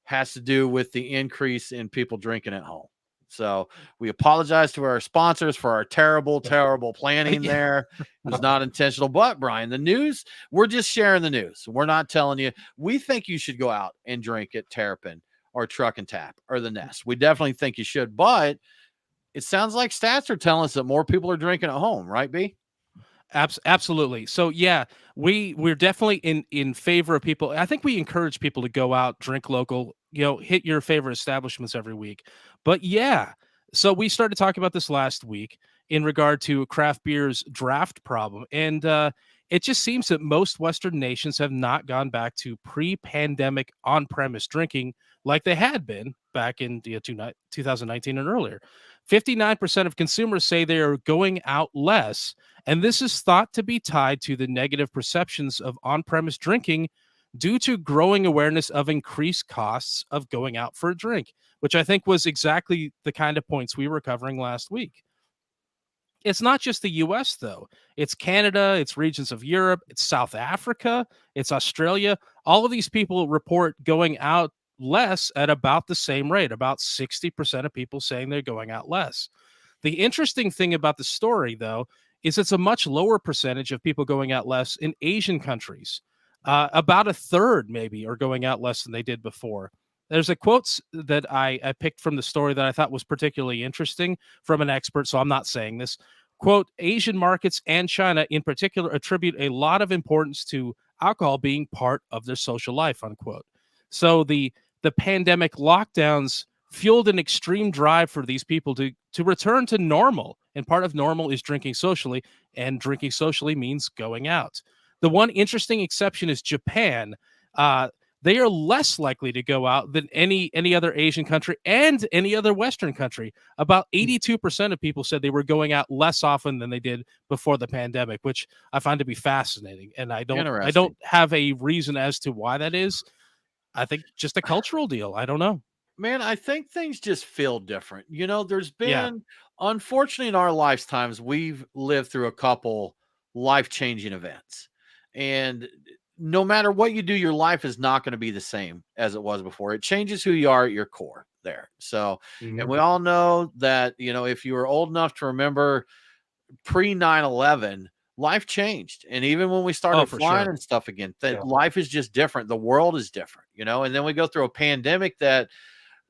[SPEAKER 1] has to do with the increase in people drinking at home. So we apologize to our sponsors for our terrible planning there. It was not intentional. But Brian, the news, we're just sharing the news. We're not telling you. We think you should go out and drink at Terrapin or Truck and Tap or the Nest. We definitely think you should. But it sounds like stats are telling us that more people are drinking at home, right, B?
[SPEAKER 2] Absolutely. So yeah, we're definitely in favor of people. I think we encourage people to go out, drink local, hit your favorite establishments every week. But yeah, so we started talking about this last week in regard to craft beer's draft problem. And it just seems that most Western nations have not gone back to pre-pandemic on-premise drinking like they had been back in 2019 and earlier. 59% of consumers say they are going out less, and this is thought to be tied to the negative perceptions of on-premise drinking due to growing awareness of increased costs of going out for a drink, which I think was exactly the kind of points we were covering last week. It's not just the US, though. It's Canada, it's regions of Europe, it's South Africa, it's Australia. All of these people report going out less at about the same rate, about 60% of people saying they're going out less. The interesting thing about the story, though, is it's a much lower percentage of people going out less in Asian countries. About a third, maybe, are going out less than they did before. There's a quote that I picked from the story that I thought was particularly interesting from an expert, so I'm not saying this. Quote, Asian markets and China in particular attribute a lot of importance to alcohol being part of their social life, unquote. So the pandemic lockdowns fueled an extreme drive for these people to return to normal. And part of normal is drinking socially, and drinking socially means going out. The one interesting exception is Japan. they are less likely to go out than any other Asian country and any other Western country. About 82% of people said they were going out less often than they did before the pandemic, which I find to be fascinating. And I don't have a reason as to why that is. I think just a cultural deal. I don't know.
[SPEAKER 1] Man, I think things just feel different. There's been, unfortunately, in our lifetimes, we've lived through a couple life-changing events. And no matter what you do, your life is not going to be the same as it was before. It changes who you are at your core there. So, and we all know that, if you were old enough to remember pre 9/11, life changed. And even when we started flying and stuff again, life is just different. The world is different, and then we go through a pandemic that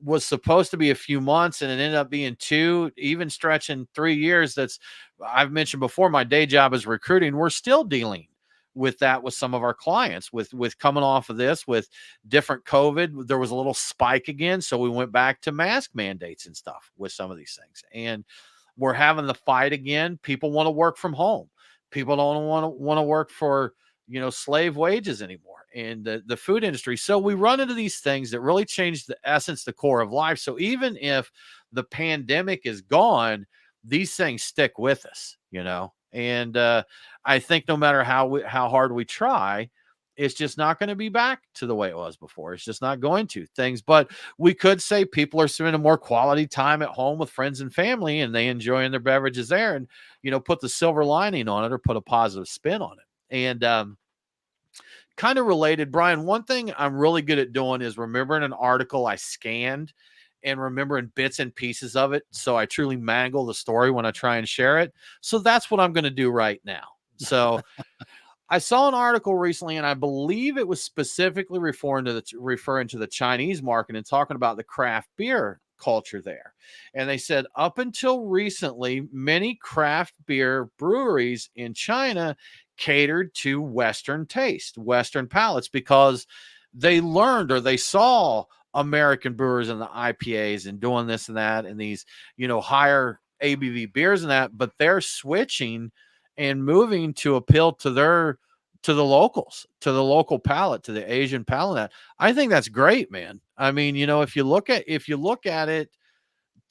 [SPEAKER 1] was supposed to be a few months and it ended up being 2, even stretching 3 years. I've mentioned before, my day job is recruiting. We're still dealing with that with some of our clients with coming off of this with different COVID. There was a little spike again. So we went back to mask mandates and stuff with some of these things. And we're having the fight again. People want to work from home. People don't want to work for, slave wages anymore in the food industry. So we run into these things that really change the essence, the core of life. So even if the pandemic is gone, these things stick with us, and I think no matter how hard we try, it's just not going to be back to the way it was before. It's just not going to but we could say people are spending more quality time at home with friends and family and they enjoying their beverages there and, put the silver lining on it or put a positive spin on it. And, kind of related, Brian, one thing I'm really good at doing is remembering an article I scanned and remembering bits and pieces of it. So I truly mangle the story when I try and share it. So that's what I'm going to do right now. So I saw an article recently, and I believe it was specifically referring to the Chinese market and talking about the craft beer culture there. And they said up until recently, many craft beer breweries in China catered to Western taste, Western palates, because they learned or they saw American brewers in the IPAs and doing this and that and these, higher ABV beers and that, but they're switching and moving to appeal to the locals, to the local palate, to the Asian palate. I think that's great, man. I mean, if you look at it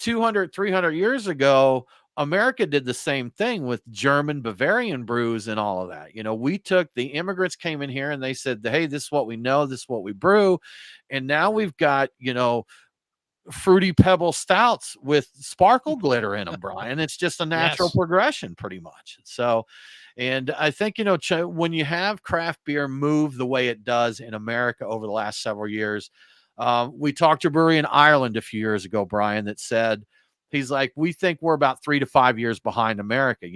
[SPEAKER 1] 200, 300 years ago, America did the same thing with German Bavarian brews and all of that. We took the immigrants came in here and they said, hey, this is what we know. This is what we brew. And now we've got, fruity pebble stouts with sparkle glitter in them, Brian. It's just a natural progression pretty much. So, and I think, when you have craft beer move the way it does in America over the last several years, we talked to a brewery in Ireland a few years ago, Brian, that said, he's like, we think we're about 3 to 5 years behind America.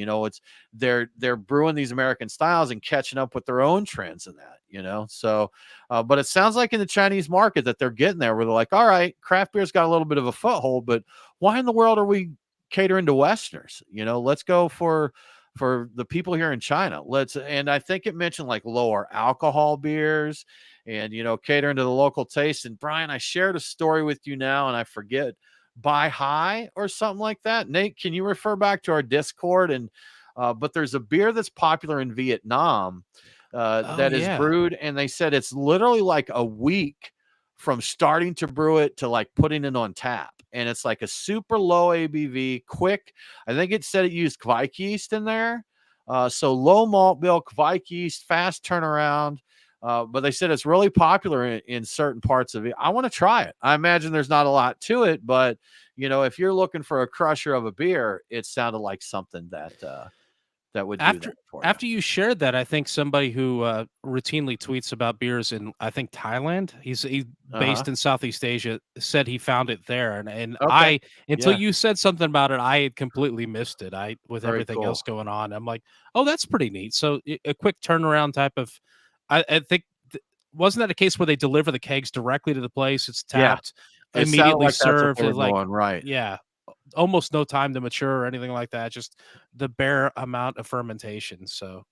[SPEAKER 1] They're brewing these American styles and catching up with their own trends in that, So, but it sounds like in the Chinese market that they're getting there where they're like, all right, craft beer's got a little bit of a foothold, but why in the world are we catering to Westerners? Let's go for the people here in China. And I think it mentioned like lower alcohol beers and, catering to the local taste. And Brian, I shared a story with you now and I forget, Buy High or something like that. Nate, can you refer back to our Discord? And but there's a beer that's popular in Vietnam that is brewed, and they said it's literally like a week from starting to brew it to like putting it on tap. And it's like a super low ABV, quick. I think it said it used Kveik yeast in there. So low malt bill, Kveik yeast, fast turnaround. But they said it's really popular in certain parts of it. I want to try it. I imagine there's not a lot to it, but if you're looking for a crusher of a beer, it sounded like something that would do that for you.
[SPEAKER 2] After you shared that, I think somebody who routinely tweets about beers in, I think, Thailand, he's based in Southeast Asia, said he found it there. And I, until you said something about it, I had completely missed it. With everything else going on, I'm like, oh, that's pretty neat. So a quick turnaround type of, I think, wasn't that a case where they deliver the kegs directly to the place? It's tapped, immediately served,
[SPEAKER 1] right?
[SPEAKER 2] Yeah, almost no time to mature or anything like that. Just the bare amount of fermentation. So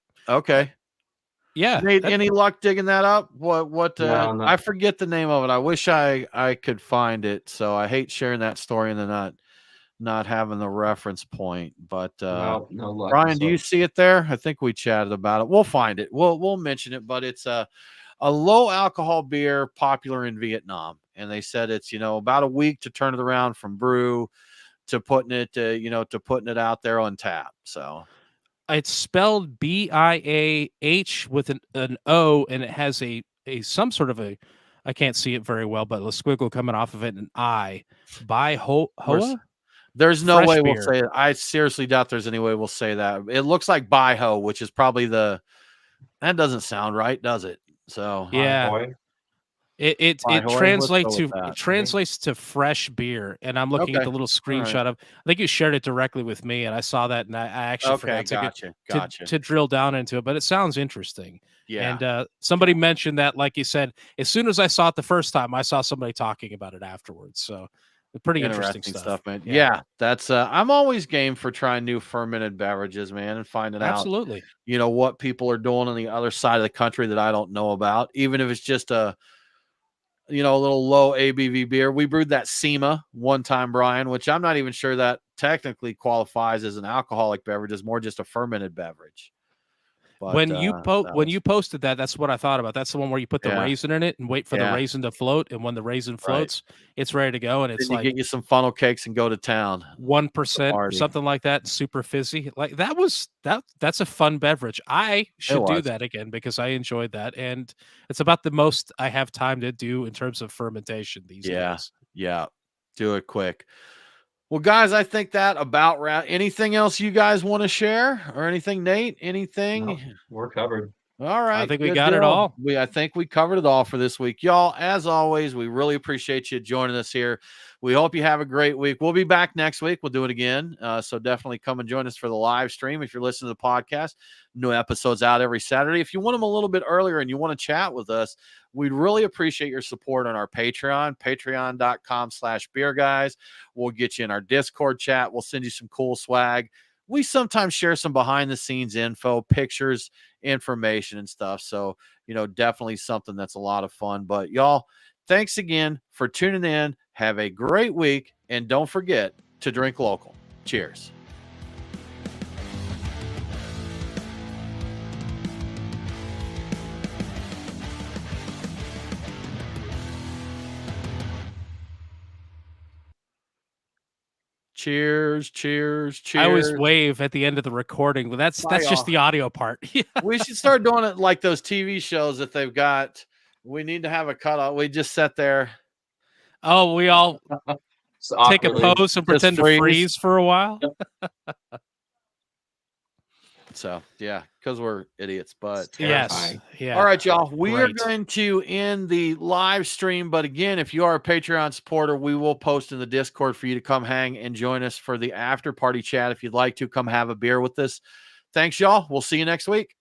[SPEAKER 2] yeah.
[SPEAKER 1] Nate, any luck digging that up? What?
[SPEAKER 3] No.
[SPEAKER 1] I forget the name of it. I wish I could find it. So I hate sharing that story and then not having the reference point. But
[SPEAKER 3] no luck.
[SPEAKER 1] Brian, do you see it there? I think we chatted about it. We'll find it. We'll mention it. But it's a low alcohol beer popular in Vietnam. And they said it's, about a week to turn it around from brew to putting it, to putting it out there on tap. So
[SPEAKER 2] it's spelled BIAH with an O, and it has a some sort of a, I can't see it very well, but a squiggle coming off of it, an I. Hoa?
[SPEAKER 1] There's no
[SPEAKER 2] Fresh
[SPEAKER 1] way we'll
[SPEAKER 2] beer.
[SPEAKER 1] say it. I seriously doubt there's any way we'll say that. It looks like Baiho, which is probably that doesn't sound right, does it? So
[SPEAKER 2] Yeah.
[SPEAKER 3] Boy.
[SPEAKER 2] It
[SPEAKER 1] Baiho, let's go with that.
[SPEAKER 2] translates to fresh beer, and I'm looking at
[SPEAKER 1] Okay.
[SPEAKER 2] the little
[SPEAKER 1] All right.
[SPEAKER 2] screenshot of. I think you shared it directly with me, and I saw that, and I actually
[SPEAKER 1] Okay,
[SPEAKER 2] forgot
[SPEAKER 1] gotcha.
[SPEAKER 2] to drill down into it, but it sounds interesting.
[SPEAKER 1] Yeah.
[SPEAKER 2] And somebody mentioned that, like you said, as soon as I saw it the first time, I saw somebody talking about it afterwards. So pretty interesting stuff,
[SPEAKER 1] man. Yeah, that's I'm always game for trying new fermented beverages, man, and finding
[SPEAKER 2] Absolutely.
[SPEAKER 1] out, what people are doing on the other side of the country that I don't know about, even if it's just a little low ABV beer. We brewed that SEMA one time, Brian, which I'm not even sure that technically qualifies as an alcoholic beverage. It's more just a fermented beverage. But
[SPEAKER 2] When you posted that, that's what I thought about. That's the one where you put the raisin in it and wait for the raisin to float, and when the raisin floats, it's ready to go, and it's
[SPEAKER 1] then you
[SPEAKER 2] like
[SPEAKER 1] get you some funnel cakes and go to town.
[SPEAKER 2] 1% or something like that, super fizzy. Like that's a fun beverage. I should do that again because I enjoyed that, and it's about the most I have time to do in terms of fermentation these days.
[SPEAKER 1] Yeah, do it quick. Well, guys, I think that about anything else you guys want to share or anything, Nate? Anything?
[SPEAKER 3] No, we're covered.
[SPEAKER 1] All right.
[SPEAKER 2] I think we got it all.
[SPEAKER 1] I think we covered it all for this week. Y'all, as always, we really appreciate you joining us here. We hope you have a great week. We'll be back next week. We'll do it again. So definitely come and join us for the live stream. If you're listening to the podcast, new episodes out every Saturday. If you want them a little bit earlier and you want to chat with us, we'd really appreciate your support on our Patreon, patreon.com/beer guys. We'll get you in our Discord chat. We'll send you some cool swag. We sometimes share some behind the scenes info, pictures, information and stuff. So, definitely something that's a lot of fun. But y'all, thanks again for tuning in. Have a great week. And don't forget to drink local. Cheers. Cheers, cheers, cheers.
[SPEAKER 2] I always wave at the end of the recording, but that's just the audio part.
[SPEAKER 1] We should start doing it like those TV shows that they've got. We need to have a cutout. We just sit there.
[SPEAKER 2] Oh, we all take a pose and pretend to freeze for a while.
[SPEAKER 1] So, yeah, because we're idiots, but
[SPEAKER 2] yes. Yeah.
[SPEAKER 1] All right, y'all. We are going to end the live stream. But again, if you are a Patreon supporter, we will post in the Discord for you to come hang and join us for the after party chat. If you'd like to come have a beer with us. Thanks, y'all. We'll see you next week.